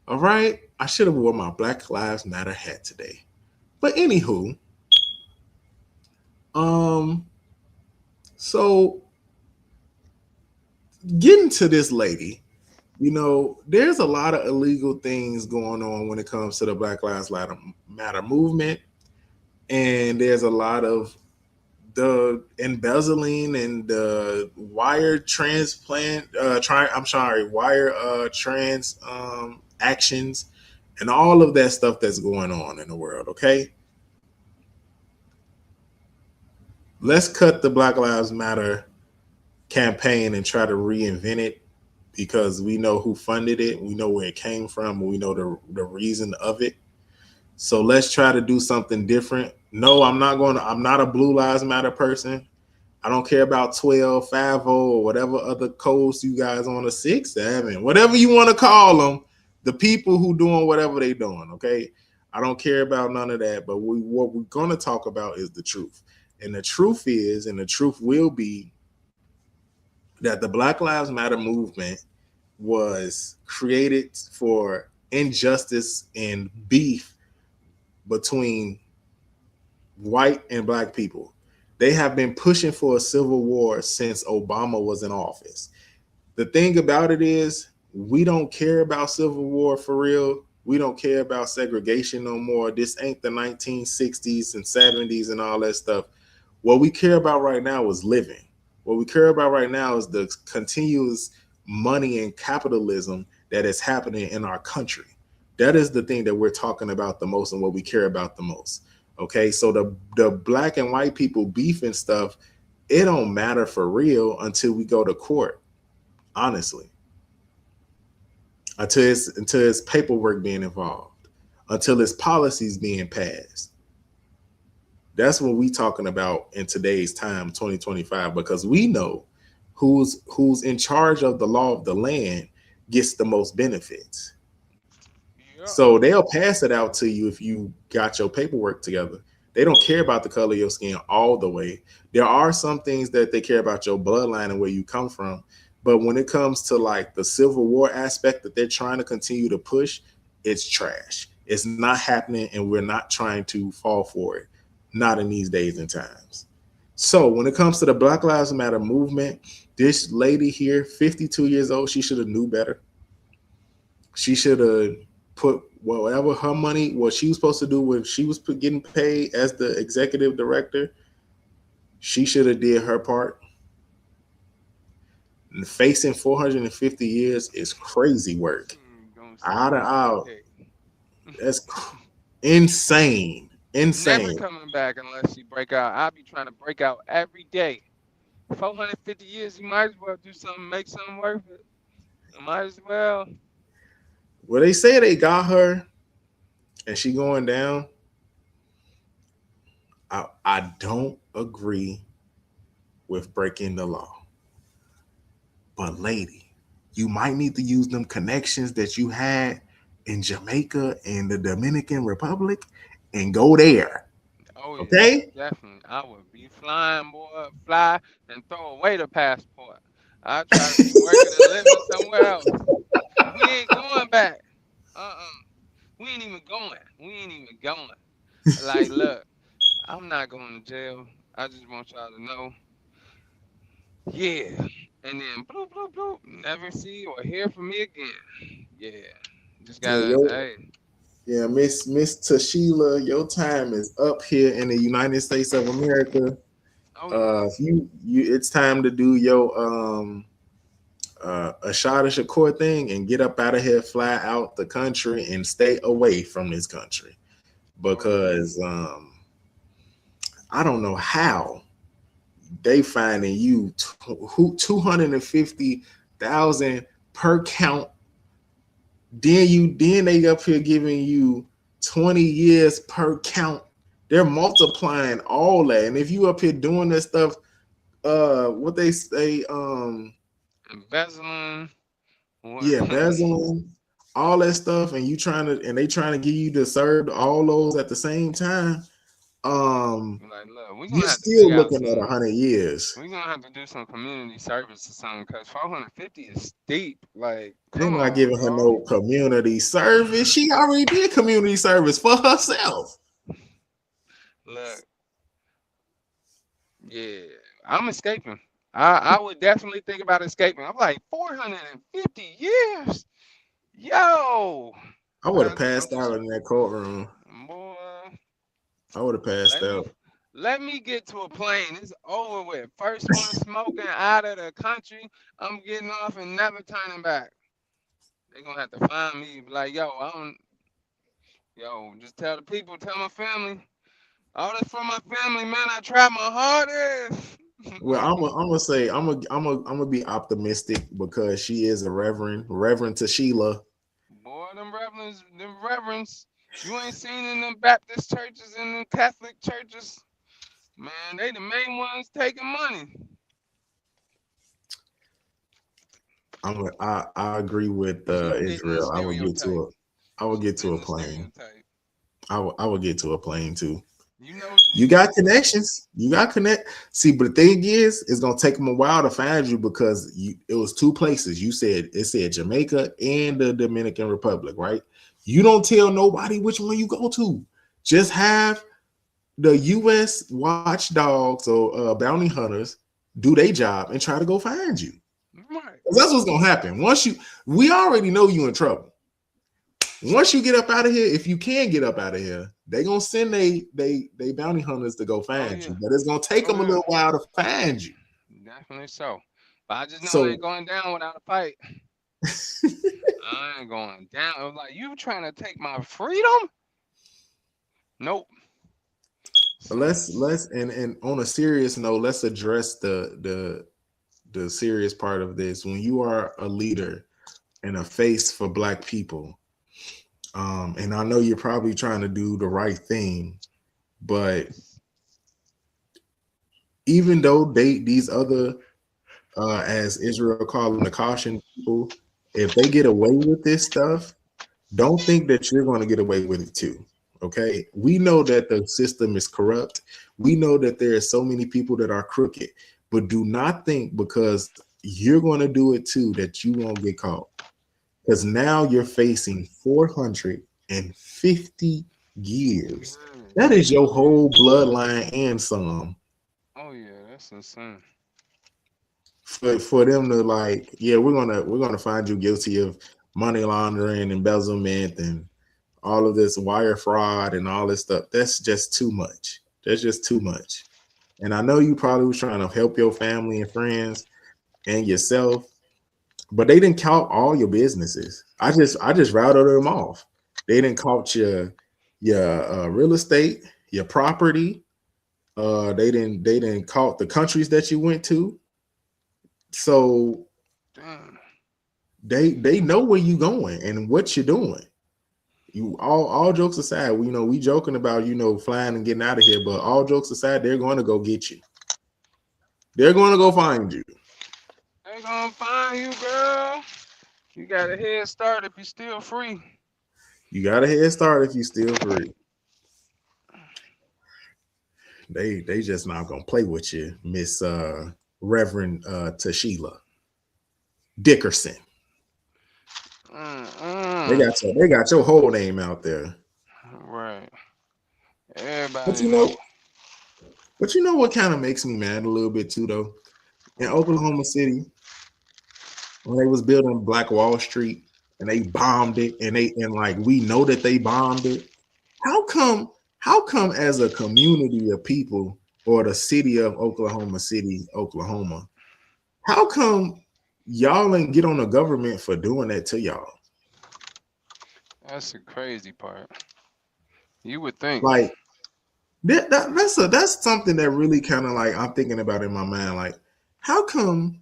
All right. I should have worn my Black Lives Matter hat today. But anywho, um, so getting to this lady, you know, there's a lot of illegal things going on when it comes to the Black Lives Matter movement. And there's a lot of the embezzling and the wire transplant wire trans actions and all of that stuff that's going on in the world. Okay, let's cut the Black Lives Matter campaign and try to reinvent it, because we know who funded it, we know where it came from, and we know the reason of it. So let's try to do something different. No, I'm not a Blue Lives Matter person. I don't care about 12, 50, or whatever other codes you guys on, a 6, 7, whatever you want to call them. The people who doing whatever they doing, okay? I don't care about none of that. But what we're going to talk about is the truth. And the truth is, and the truth will be, that the Black Lives Matter movement was created for injustice and beef between white and black people. They have been pushing for a civil war since Obama was in office. The thing about it is, we don't care about civil war for real. We don't care about segregation no more. This ain't the 1960s and 70s and all that stuff. What we care about right now is living. What we care about right now is the continuous money and capitalism that is happening in our country. That is the thing that we're talking about the most and what we care about the most. Okay, so the black and white people beef and stuff, it don't matter for real until we go to court. Honestly, until it's paperwork being involved, until it's policies being passed. That's what we talking about in today's time, 2025, because we know who's in charge of the law of the land gets the most benefits. Yeah. So they'll pass it out to you if you got your paperwork together. They don't care about the color of your skin all the way. There are some things that they care about your bloodline and where you come from. But when it comes to like the Civil War aspect that they're trying to continue to push, it's trash. It's not happening, and we're not trying to fall for it. Not in these days and times. So when it comes to the Black Lives Matter movement, this lady here, 52 years old, she should have knew better. She should have put whatever her money, what she was supposed to do when she was getting paid as the executive director, she should have did her part. And facing 450 years is crazy work. Out of out, that's insane. Never Insane. coming back unless you break out. I'll be trying to break out every day. 450 years, you might as well do something, make something worth it. You might as well. Well, they say they got her and she going down. I don't agree with breaking the law. But lady, you might need to use them connections that you had in Jamaica and the Dominican Republic and go there. Oh, yeah, Okay? definitely. I would be flying, boy, fly and throw away the passport. I try to be working and living somewhere else. We ain't going back. We ain't even going. We ain't even going. Like, look, I'm not going to jail. I just want y'all to know. Yeah. And then bloop, bloop, bloop. Never see or hear from me again. Yeah. Just Yeah, gotta, hey. yeah, Miss Tashila, your time is up here in the United States of America. Oh, It's time to do your a shot of Shakur thing and get up out of here, fly out the country, and stay away from this country because I don't know how they finding you 250,000 per count. Then they up here giving you 20 years per count. They're multiplying all that, and if you up here doing this stuff, what they say, embezzling. yeah, embezzling, all that stuff, and they trying to get you to serve all those at the same time. Like, look, we gonna You're have to still figure out looking at 100 years. we're gonna have to do some community service or something because 450 is steep. Like, They're come not on, giving her bro. no community service. She already did community service for herself. Look, yeah, I'm escaping. I would definitely think about escaping. I'm like 450 years, yo. I would have passed out in that courtroom. Boy, I would have passed let me out. let me get to a plane. It's over with. First one smoking out of the country. I'm getting off and never turning back. They gonna have to find me. Be like, yo, I don't. Yo, just tell the people, tell my family. All this for my family, man. I tried my hardest. Well, I'm gonna say I'm gonna be optimistic because she is a Reverend Tashila. Boy, them reverends, you ain't seen in them Baptist churches and them Catholic churches. Man, they the main ones taking money. I agree with Israel. I would get to a plane. I would get to a plane too. You got connections. You got connect. See, but the thing is, it's gonna take them a while to find you because it was two places. It said Jamaica and the Dominican Republic, right? You don't tell nobody which one you go to. Just have the U.S. watchdogs or bounty hunters do their job and try to go find you. Right. That's what's gonna happen. We already know you in trouble. Once you get up out of here, if you can get up out of here, they gonna send they bounty hunters to go Oh find you, yeah. but it's gonna take them Oh a yeah. little while to find you. Definitely so. But I just know it So ain't going down without a fight. I ain't going down. I was like, you trying to take my freedom? Nope. So let's and on a serious note, let's address the serious part of this. When you are a leader and a face for Black people, and I know you're probably trying to do the right thing, but even though these other as Israel call them the caution people, if they get away with this stuff, don't think that you're going to get away with it too. Okay, we know that the system is corrupt. We know that there are so many people that are crooked, but do not think because you're going to do it too that you won't get caught. Because now you're facing 450 years. That is your whole bloodline and some. oh yeah, that's insane. For them to like, yeah, we're gonna find you guilty of money laundering, embezzlement, and all of this wire fraud and all this stuff. That's just too much. That's just too much. And I know you probably was trying to help your family and friends and yourself, but they didn't count all your businesses. I just routed them off. They didn't count your real estate, your property. They didn't count the countries that you went to. So Damn. they know where you going and what you're doing. You all jokes aside, we joking about flying and getting out of here, but all jokes aside, they're going to go get you. They're going to go find you. They gonna find you, girl. You got a head start if you're still free. You got a head start if you still free. They just not gonna play with you, Miss Reverend Tashila Dickerson. They Mm-mm. got your whole name out there. Right. But Everybody you know. know, but you know what kind of makes me mad a little bit too though? In What? Oklahoma City, when they was building Black Wall Street and they bombed it, and like we know that they bombed it. How come as a community of people or the city of Oklahoma City, Oklahoma, how come y'all ain't get on the government for doing that to y'all? That's the crazy part. You would think. Like that's something that really kind of like I'm thinking about in my mind. Like, how come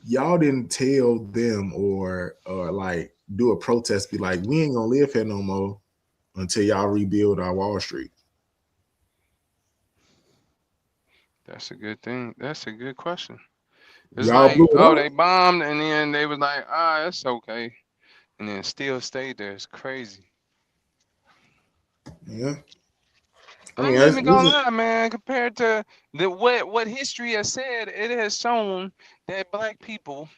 y'all didn't tell them or like do a protest, be like, we ain't gonna live here no more until y'all rebuild our Wall Street? That's a good thing. That's a good question. It's Y'all like, blew it oh, up. they bombed, and then they was like, ah, it's okay, and then still stayed there. It's crazy. Yeah. I I mean, ain't even gonna lie, man. Compared to the what history has said, it has shown that black people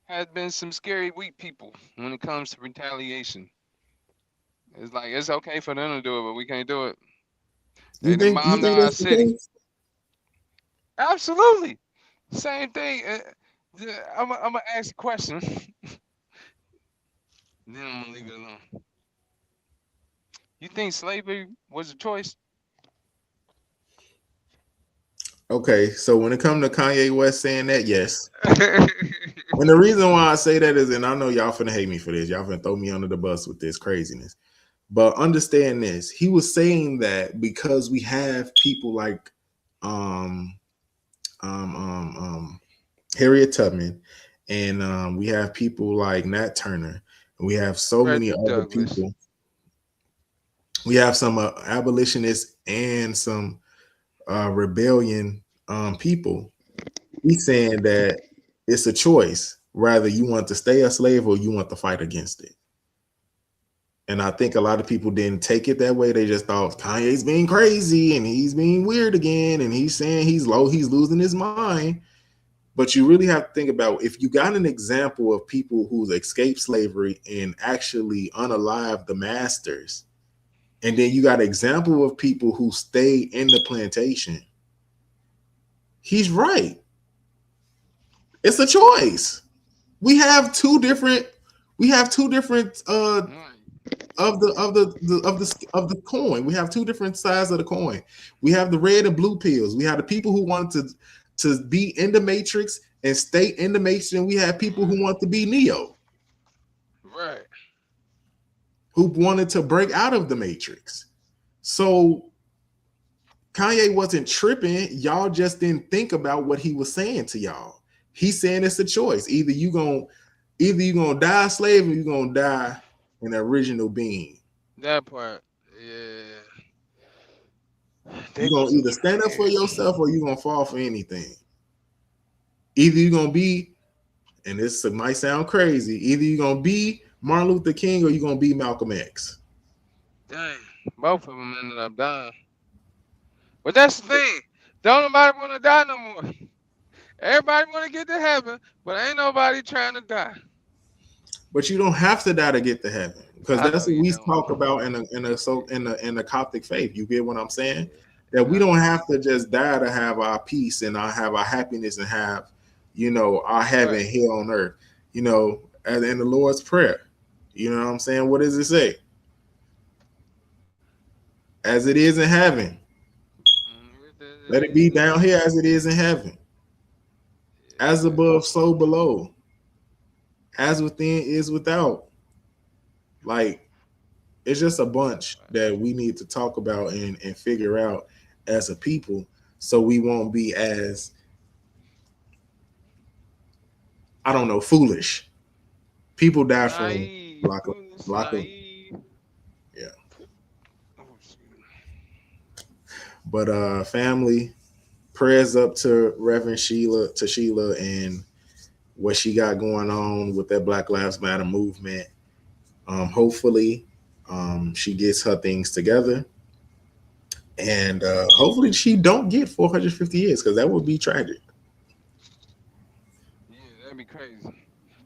has been some scary weak people when it comes to retaliation. It's like it's okay for them to do it, but we can't do it. you They done think you bombed think our that's the city. case? Absolutely. Same thing. I'm gonna ask a question, then I'm gonna leave it alone. You think slavery was a choice? Okay, so when it comes to Kanye West saying that, yes. And the reason why I say that is, and I know y'all finna hate me for this, y'all finna throw me under the bus with this craziness. But understand this, he was saying that because we have people like um um um, um Harriet Tubman, and we have people like Nat Turner, and we have so many Frederick other Douglass. people. We have some abolitionists and some rebellion people. He's saying that it's a choice, rather you want to stay a slave or you want to fight against it. And I think a lot of people didn't take it that way. They just thought Kanye's being crazy and he's being weird again, and he's saying he's low, he's losing his mind. But you really have to think about, if you got an example of people who's escaped slavery and actually unalive the masters, and then you got an example of people who stay in the plantation. He's right. It's a choice. We have two different we have two different Right. of the coin. We have two different sides of the coin. We have the red and blue pills. We have the people who want to be in the matrix and stay in the matrix, and we have people who want to be Neo, Right. who wanted to break out of the matrix. So Kanye wasn't tripping. Y'all just didn't think about what he was saying to y'all. He's saying it's a choice. Either you gonna die a slave or you gonna die an original being. That part. Yeah. They You're gonna wasn't either stand up for prepared. yourself or you're gonna fall for anything. Either you're gonna be, and this might sound crazy, either you're gonna be Martin Luther King or you're gonna be Malcolm X. Dang. Both of them ended up dying. But that's the thing. Don't nobody want to die no more. Everybody want to get to heaven, but ain't nobody trying to die. But you don't have to die to get to heaven, because I that's know what you we don't. talk about in the Coptic faith. You get what I'm saying? That Yeah, we I don't know. have to just die to have our peace and have our happiness and have, our heaven Right. here on earth. As in the Lord's prayer. You know what I'm saying? What does it say? As it is in heaven, let it be down here as it is in heaven. As Yeah. above, so below. As within is without. Like, it's just a That bunch part. that we need to talk about and figure out as a people, so we won't be as, I don't know, foolish. People die from Naive. lack of Foolish, lack of naive. yeah. Oh, shoot. But family, prayers up to Reverend Sheila and what she got going on with that Black Lives Matter movement. Hopefully, she gets her things together, and hopefully she don't get 450 years, because that would be tragic. Yeah, that'd be crazy.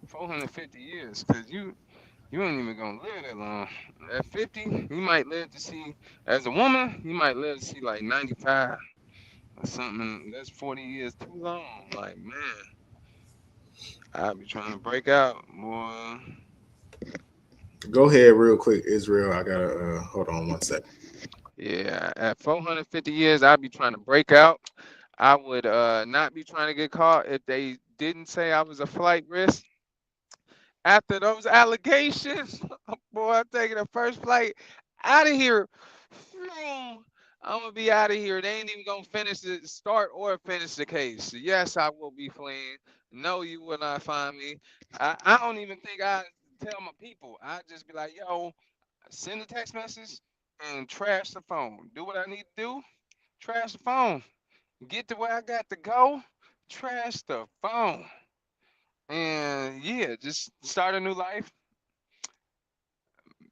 450 years, cause you ain't even gonna live that long. At 50, you might live to see. As a woman, you might live to see like 95 or something. That's 40 years too long. Like man, I be trying to break out, boy. Go ahead, real quick, Israel. I gotta hold on one second. Yeah, at 450 years, I'd be trying to break out. I would not be trying to get caught if they didn't say I was a flight risk. After those allegations, boy, I'm taking the first flight out of here. Phew. I'm gonna be out of here. They ain't even gonna finish the start or finish the case. Yes, I will be fleeing. No, you will not find me. I don't even think I tell my people. I just be like, yo, send a text message and trash the phone. Do what I need to do. Trash the phone. Get to where I got to go. Trash the phone. And yeah, just start a new life.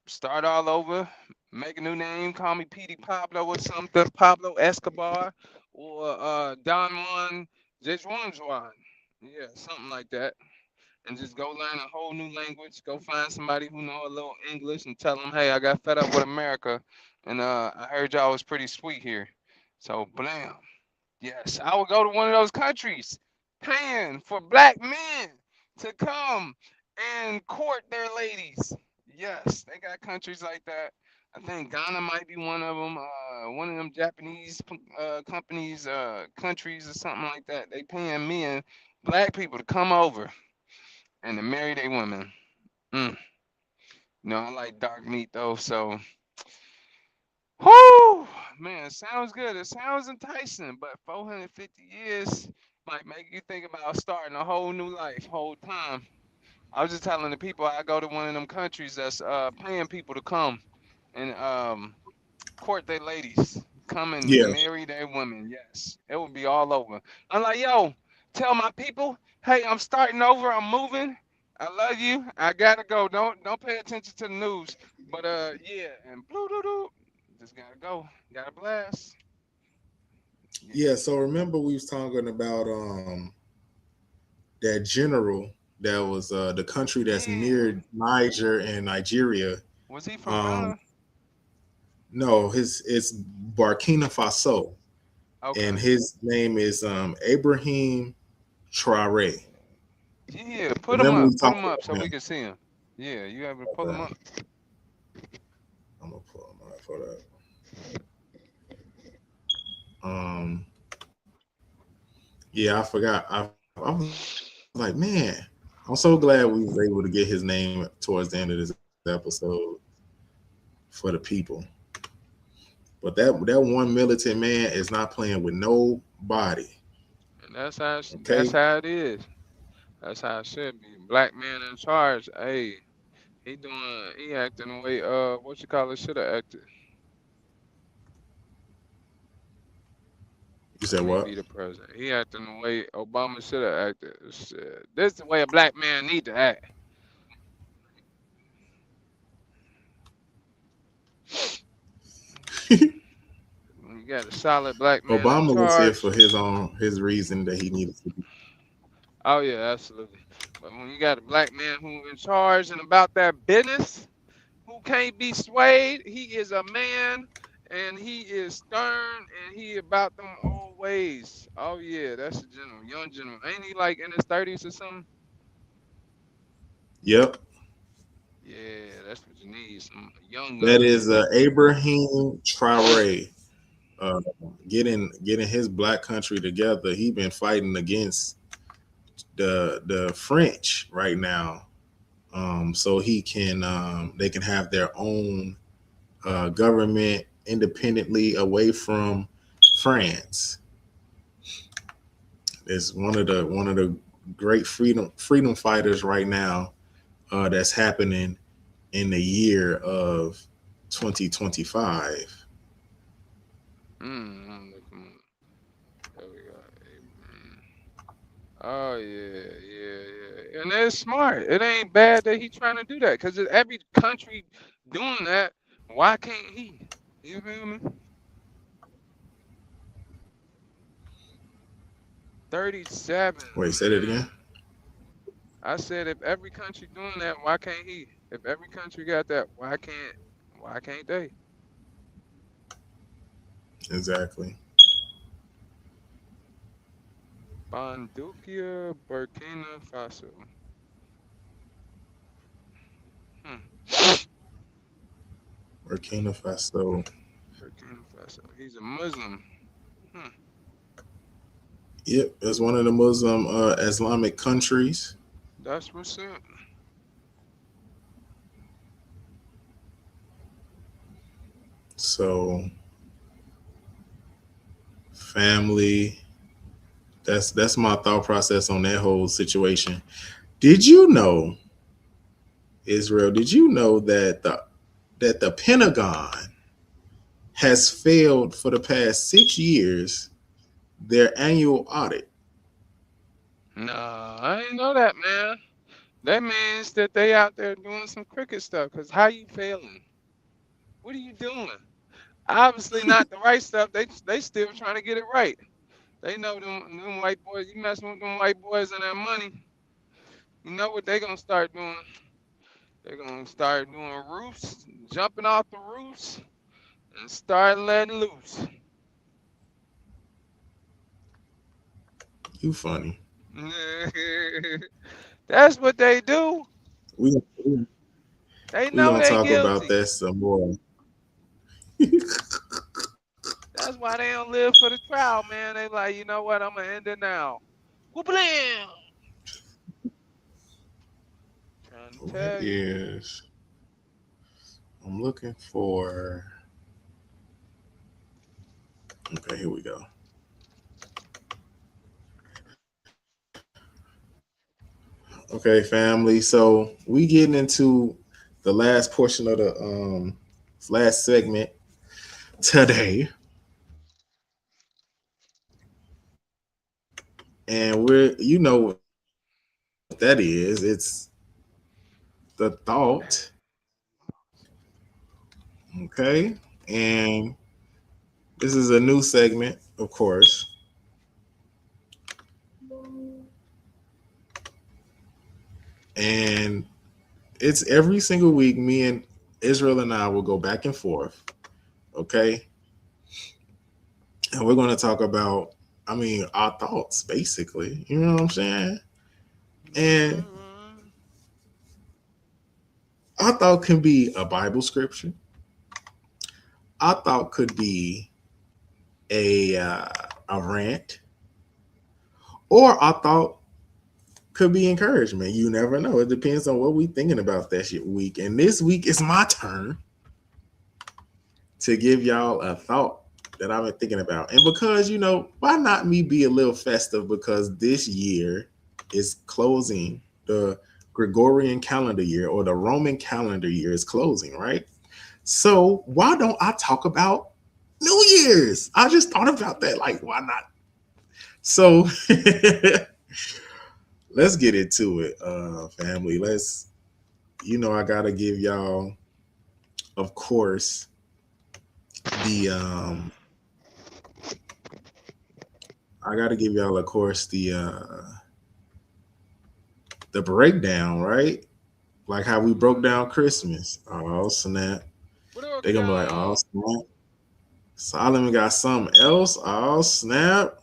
Start all over. Make a new name. Call me Petey Pablo or something. Pablo Escobar or Don Juan Juan. Yeah, something like that. And just go learn a whole new language. Go find somebody who know a little English and tell them, hey, I got fed up with America, and I heard y'all was pretty sweet here. So blam. Yes, I would go to one of those countries, paying for black men to come and court their ladies. Yes, they got countries like that. I think Ghana might be one of them. One of them Japanese companies, countries or something like that. They paying men, black people, to come over and to marry their women. Mm. No, I like dark meat though, so whoo, man, it sounds good. It sounds enticing, but 450 years might make you think about starting a whole new life, whole time. I was just telling the people I go to one of them countries that's paying people to come and court their ladies, come and Yeah, marry their women. Yes, it would be all over. I'm like, yo, tell my people, hey, I'm starting over. I'm moving. I love you. I gotta go. Don't pay attention to the news. But yeah, and blue doo doo. Just gotta go. Gotta blast. yeah. Yeah. So remember, we was talking about that general that was the country that's Yeah. near Niger and Nigeria. Was he from Um, Ghana? no, his it's Burkina Faso, and Okay. his name is Ibrahim Traore. Yeah, put him Remember we up. Put talked him up so about we him. can see him. Yeah, you ever pull him Okay. up? I'm gonna pull them up for that. Yeah, I forgot. I was like, man, I'm so glad we was able to get his name towards the end of this episode for the people. But that one militant man is not playing with nobody. And that's how Okay, that's how it is. That's how it should be. Black man in charge. Hey, he acting the way what you call it should have acted. you said When he what? be the president. He acting the way Obama should have acted. Shit. This the way a black man need to act. When you got a solid black man in Obama was here for charge. his reason that he needed to be. Oh yeah, absolutely. But when you got a black man who in charge and about that business, who can't be swayed, he is a man and he is stern and he about them old ways. Oh yeah, that's a gentleman, young gentleman. Ain't he like in his 30s or something? Yep, Yeah, that's what you need. Some young that gun. is Abraham Traore. Uh, getting his black country together. He been fighting against the French right now, so he can they can have their own government independently away from France. It's one of the great freedom fighters right now that's happening in the year of 2025. There we go. Oh yeah. And it's smart. It ain't bad that he trying to do that because every country doing that. Why can't he? You feel me? 37, Wait, say that man. again. I said if every country doing that, why can't he? If every country got that, why can't they? Exactly. Bandukia, Burkina Faso. Hmm. Burkina Faso. Burkina Faso. He's a Muslim. Hmm. Yep, it's one of the Muslim Islamic countries. That's what's up. So family. That's my thought process on that whole situation. Did you know, Israel? Did you know that the Pentagon has failed for the past 6 years their annual audit? No, I didn't know that, man. That means that they out there doing some cricket stuff. Cause how you failing? What are you doing? Obviously not the right stuff. They still trying to get it right. They know them white boys. You messing with them white boys and that money. You know what they gonna start doing? They're gonna start doing roofs, jumping off the roofs, and start letting loose. You funny. That's what they do. We They we know gonna they talk about guilty. that some more. That's why they don't live for the trial, man. They like, you know what? I'm gonna end it now. Whoop-a-lam. Trying to What tell you. is? I'm looking for. Okay, here we go. Okay, family. So we getting into the last portion of the last segment today, and we're what that is. It's the thought, okay, and this is a new segment, of course, and it's every single week. Me and Israel and I will go back and forth, okay, and we're going to talk about, I mean, our thoughts, basically. You know what I'm saying? And Mm-hmm. our thought can be a Bible scripture. I thought could be a rant, or I thought could be encouragement. You never know. It depends on what we thinking about that shit week. And this week is my turn to give y'all a thought that I've been thinking about. And because, why not me be a little festive? Because this year is closing. The Gregorian calendar year or the Roman calendar year is closing, right? So why don't I talk about New Year's? I just thought about that. Like, why not? So let's get into it, family. I gotta give y'all, of course, the I gotta give y'all, of course, the breakdown, right? Like how we broke down Christmas. Oh snap! What up, They gonna be like, oh y'all? snap. Solomon got something else. Oh snap!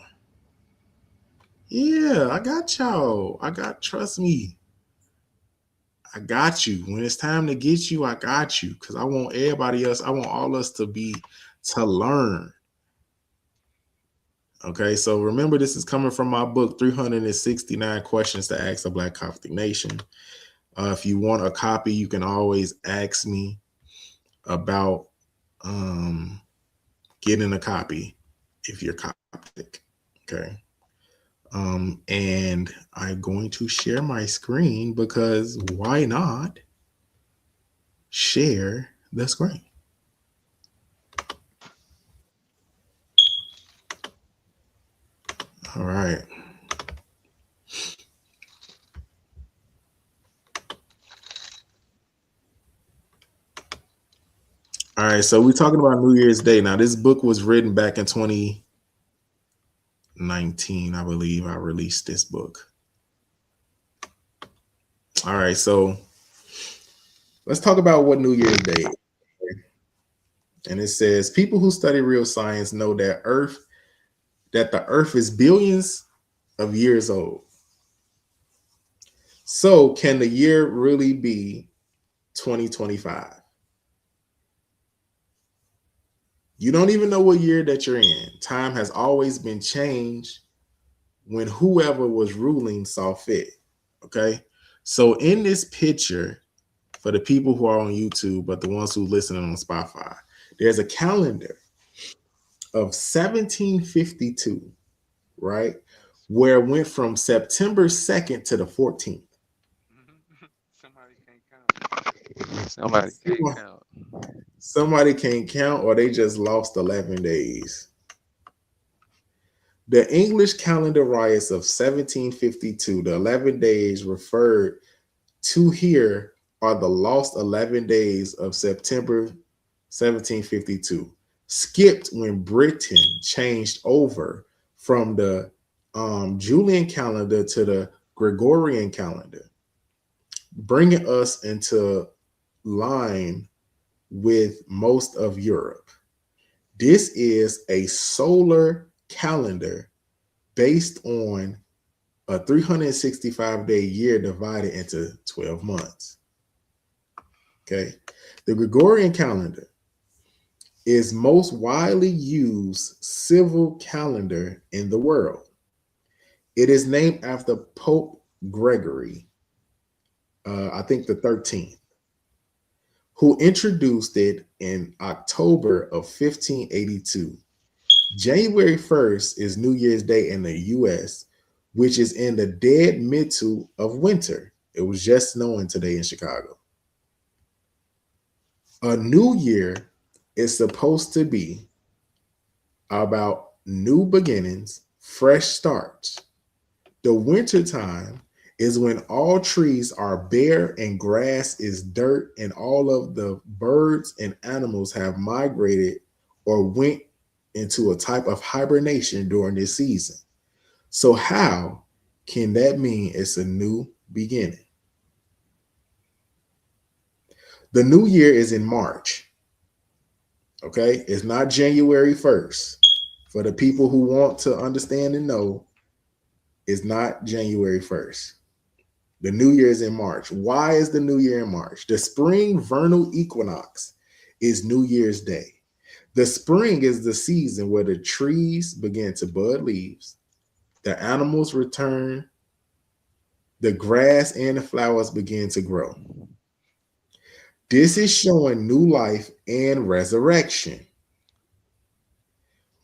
Yeah, I got y'all. Trust me. I got you. When it's time to get you, I got you. Cause I want everybody else. I want all us to learn. Okay, so remember, this is coming from my book, 369 Questions to Ask a Black Coptic Nation. If you want a copy, you can always ask me about getting a copy if you're Coptic. Okay. And I'm going to share my screen because why not share the screen? All right. All right. So we're talking about New Year's Day. Now, this book was written back in 2019, I believe. I released this book. All right. So let's talk about what New Year's Day is. And it says people who study real science know that the earth is billions of years old. So can the year really be 2025? You don't even know what year that you're in. Time has always been changed when whoever was ruling saw fit. Okay. So in this picture, for the people who are on YouTube, but the ones who listen on Spotify, there's a calendar of 1752, right? Yes. Where it went from September 2nd to the 14th. Somebody can't count. Somebody can't count. Somebody can't count or they just lost 11 days. The English calendar riots of 1752, the 11 days referred to here are the lost 11 days of September 1752, skipped when Britain changed over from the Julian calendar to the Gregorian calendar, bringing us into line with most of Europe. This is a solar calendar based on a 365-day year divided into 12 months. Okay. The Gregorian calendar is most widely used civil calendar in the world. It is named after Pope Gregory, I think the 13th, who introduced it in October of 1582. January 1st is New Year's Day in the US, which is in the dead middle of winter. It was just snowing today in Chicago. A new year is supposed to be about new beginnings, fresh starts. The winter time is when all trees are bare and grass is dirt and all of the birds and animals have migrated or went into a type of hibernation during this season. So how can that mean it's a new beginning? The new year is in March. Okay, it's not January 1st. For the people who want to understand and know, it's not January 1st. The new year is in March. Why is the new year in March? The spring vernal equinox is New Year's Day. The spring is the season where the trees begin to bud leaves, the animals return, the grass and the flowers begin to grow. This is showing new life and resurrection.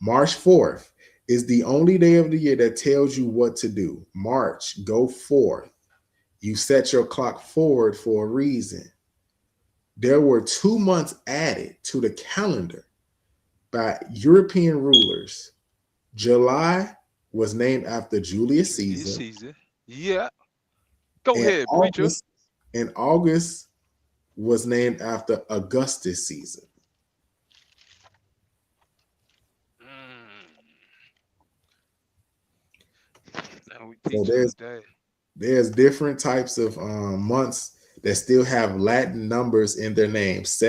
March 4th is the only day of the year that tells you what to do. March, go forth. You set your clock forward for a reason. There were 2 months added to the calendar by European rulers. July was named after Julius Julius Caesar, Caesar. Yeah. Go and ahead, preacher. August was named after Augustus Caesar. Mm. Now we So teaching today. there's different types of months that still have Latin numbers in their names.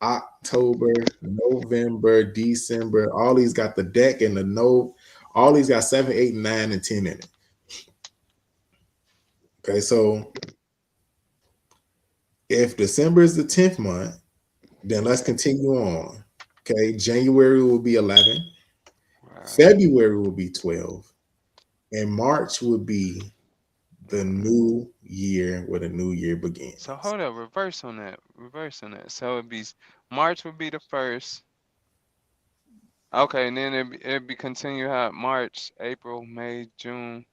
October, November, December. All these got the deck and the no. All these got 7, 8, 9, and 10 in it. Okay, so if December is the 10th month, then let's continue on. Okay, January will be 11, Right. February will be 12, and March will be the new year where the new year So begins. hold up, reverse on that. Reverse on that. So March would be the first. Okay, and then it'd be continue how March, April, May, June.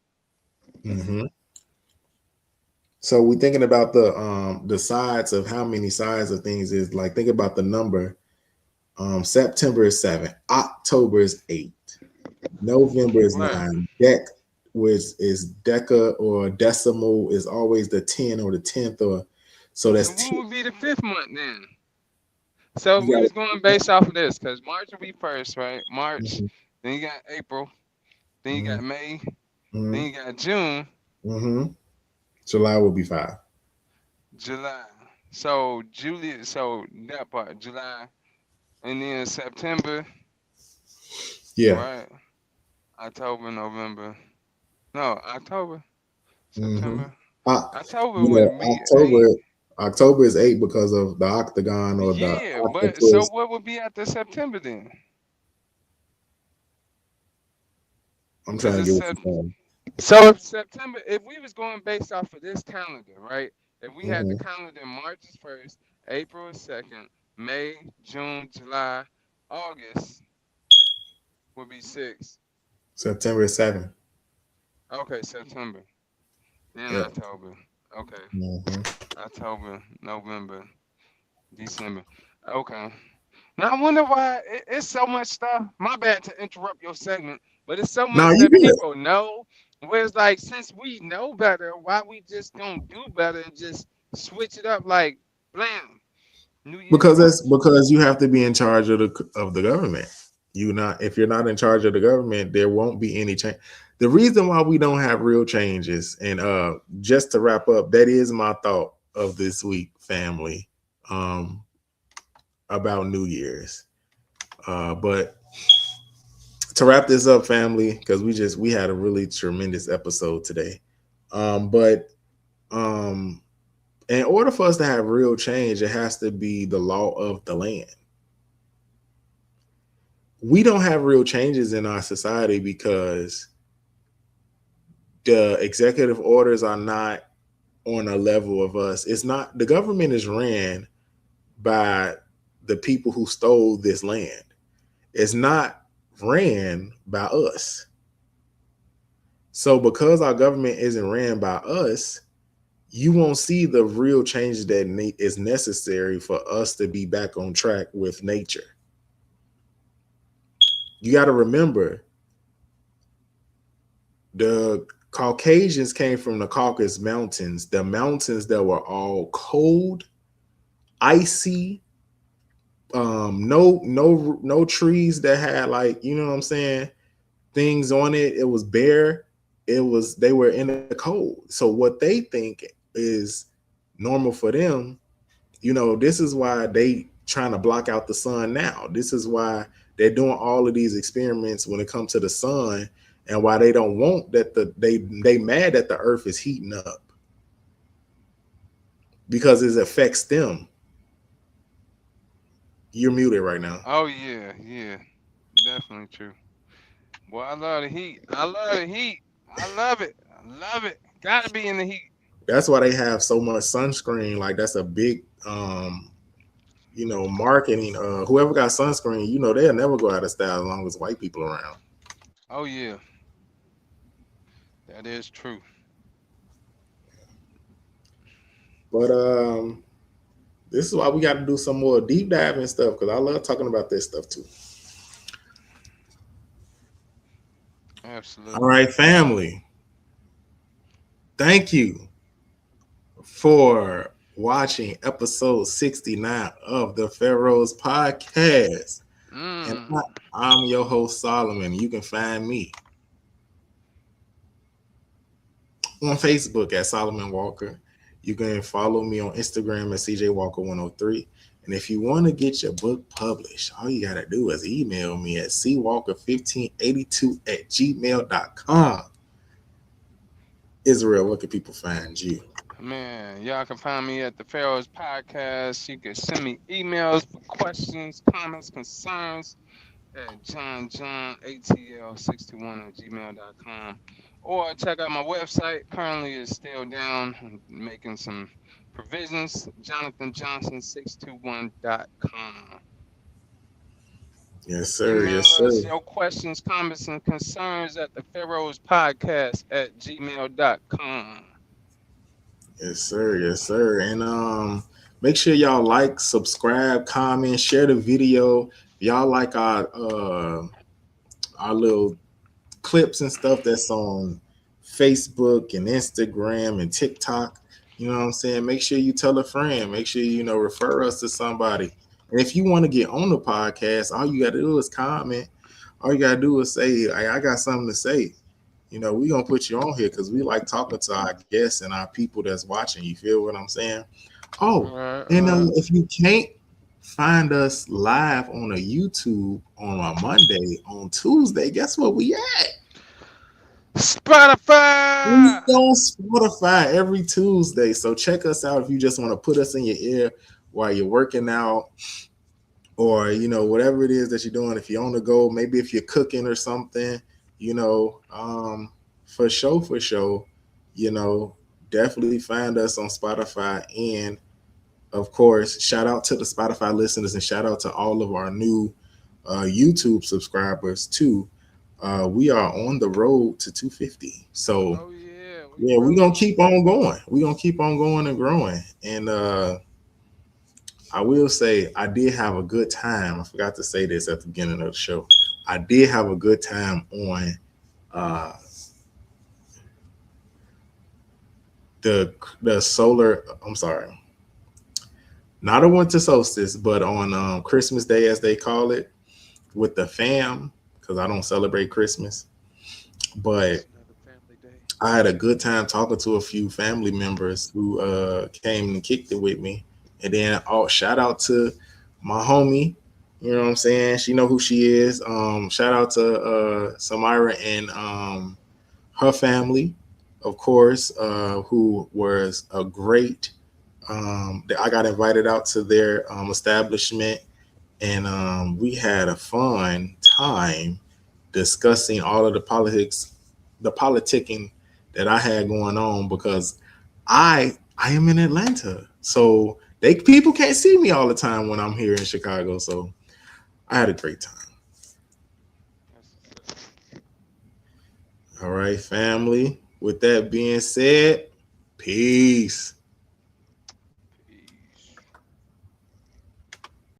Mhm. So we're thinking about the sides of how many sides of things is like. Think about the number. September is 7, October is 8, November is Right. 9. Dec, which is deca or decimal, is always the 10 or the 10th, or so So that's what 10. would be the fifth month then? So if You we got was going based off of this, because March will be first, right? March, mm-hmm, then you got April, then you mm-hmm, got May, mm-hmm, then you got June, mm-hmm. July will be 5. July. So Julius, so that part, July, and then September, Yeah. right? October, November. No, October, Mm-hmm. September. Uh, October you would know, be 8. October is 8 because of the octagon or the Yeah, but so octopus. what would be after September then? I'm Because trying to it's get what you're saying. so if September, if we was going based off of this calendar, right? If we had the Mm-hmm. calendar, March is first, April is second, May, June, July, August would be 6. September is 7. Okay, September. Then Yeah. October. Okay, Mm-hmm. October, November, December. Okay. Now I wonder why it's so much stuff. My bad to interrupt your segment, but it's so No, much you that good. people know. Where it's like, since we know better, why we just don't do better and just switch it up? Like, blam, New Year, That's March. because you have to be in charge of the government. You not if you're not in charge of the government, there won't be any change. The reason why we don't have real changes, and just to wrap up, that is my thought of this week, family, um, about New Year's. But to wrap this up, family, because we had a really tremendous episode today. But um, in order for us to have real change, it has to be the law of the land. We don't have real changes in our society because the executive orders are not on a level of us. It's not, the government is ran by the people who stole this land. It's not ran by us. So because our government isn't ran by us, you won't see the real change that is necessary for us to be back on track with nature. You got to remember, the Caucasians came from the Caucasus Mountains, the mountains that were all cold, icy, no trees that had, like, you know what I'm saying, things on it. It was bare. They were in the cold. So what they think is normal for them, this is why they trying to block out the sun now. This is why they're doing all of these experiments when it comes to the sun, and why they don't want that they mad that the earth is heating up, because it affects them. You're muted right now. Oh yeah, yeah, definitely true. Boy, I love the heat. I love the heat. I love it. I love it. Gotta be in the heat. That's why they have so much sunscreen. Like that's a big marketing. Whoever got sunscreen, they'll never go out of style as long as white people around. Oh yeah, that is true. But this is why we got to do some more deep diving stuff because I love talking about this stuff too. All Absolutely. right, family. Thank you for watching episode 69 of the Pharaohs Podcast. And Mm. I'm your host, Solomon. You can find me on Facebook at Solomon Walker. You can follow me on Instagram at CJ Walker 103. And if you want to get your book published, all you got to do is email me at cwalker1582 at gmail.com. Israel, where can people find you? Man, y'all can find me at the Pharaohs Podcast. You can send me emails for questions, comments, concerns at johnatl621 at gmail.com. Or check out my website. Currently it's still down. I'm making some provisions. JonathanJohnson621.com. Yes, sir. Email Yes, us sir. your questions, comments, and concerns at the Pharaohs Podcast at gmail.com. Yes, sir. Yes, sir. And make sure y'all like, subscribe, comment, share the video. Y'all like our little clips and stuff that's on Facebook and Instagram and TikTok. You know what I'm saying? Make sure you tell a friend. Make sure refer us to somebody. And if you want to get on the podcast, all you got to do is comment. All you got to do is say, hey, I got something to say. We're going to put you on here because we like talking to our guests and our people that's watching. You feel what I'm saying? Oh, Alright, and alright. if you can't find us live on a YouTube on a Monday, on Tuesday, guess what we at? We Spotify! on Spotify every Tuesday. So check us out if you just want to put us in your ear while you're working out or whatever it is that you're doing. If you're on the go, maybe if you're cooking or something, you know, um, for sure, you know, definitely find us on Spotify. And of course, shout out to the Spotify listeners and shout out to all of our new YouTube subscribers too. We are on the road to 250. So Oh yeah, we yeah, we're gonna growing. keep on going. We're gonna keep on going and growing. And I will say I did have a good time. I forgot to say this at the beginning of the show. I did have a good time on uh the solar, I'm sorry, not a winter solstice, but on Christmas Day as they call it, with the fam, because I don't celebrate Christmas. But It's another family day. I had a good time talking to a few family members who came and kicked it with me. And then shout out to my homie, you know what I'm saying? She know who she is. Shout out to Samira and her family, of course, who was a great. I got invited out to their establishment, and we had a fun time discussing all of the politicking that I had going on because I am in Atlanta, so they people can't see me all the time when I'm here in Chicago. So I had a great time. That's what's up. All right, family. With that being said, peace.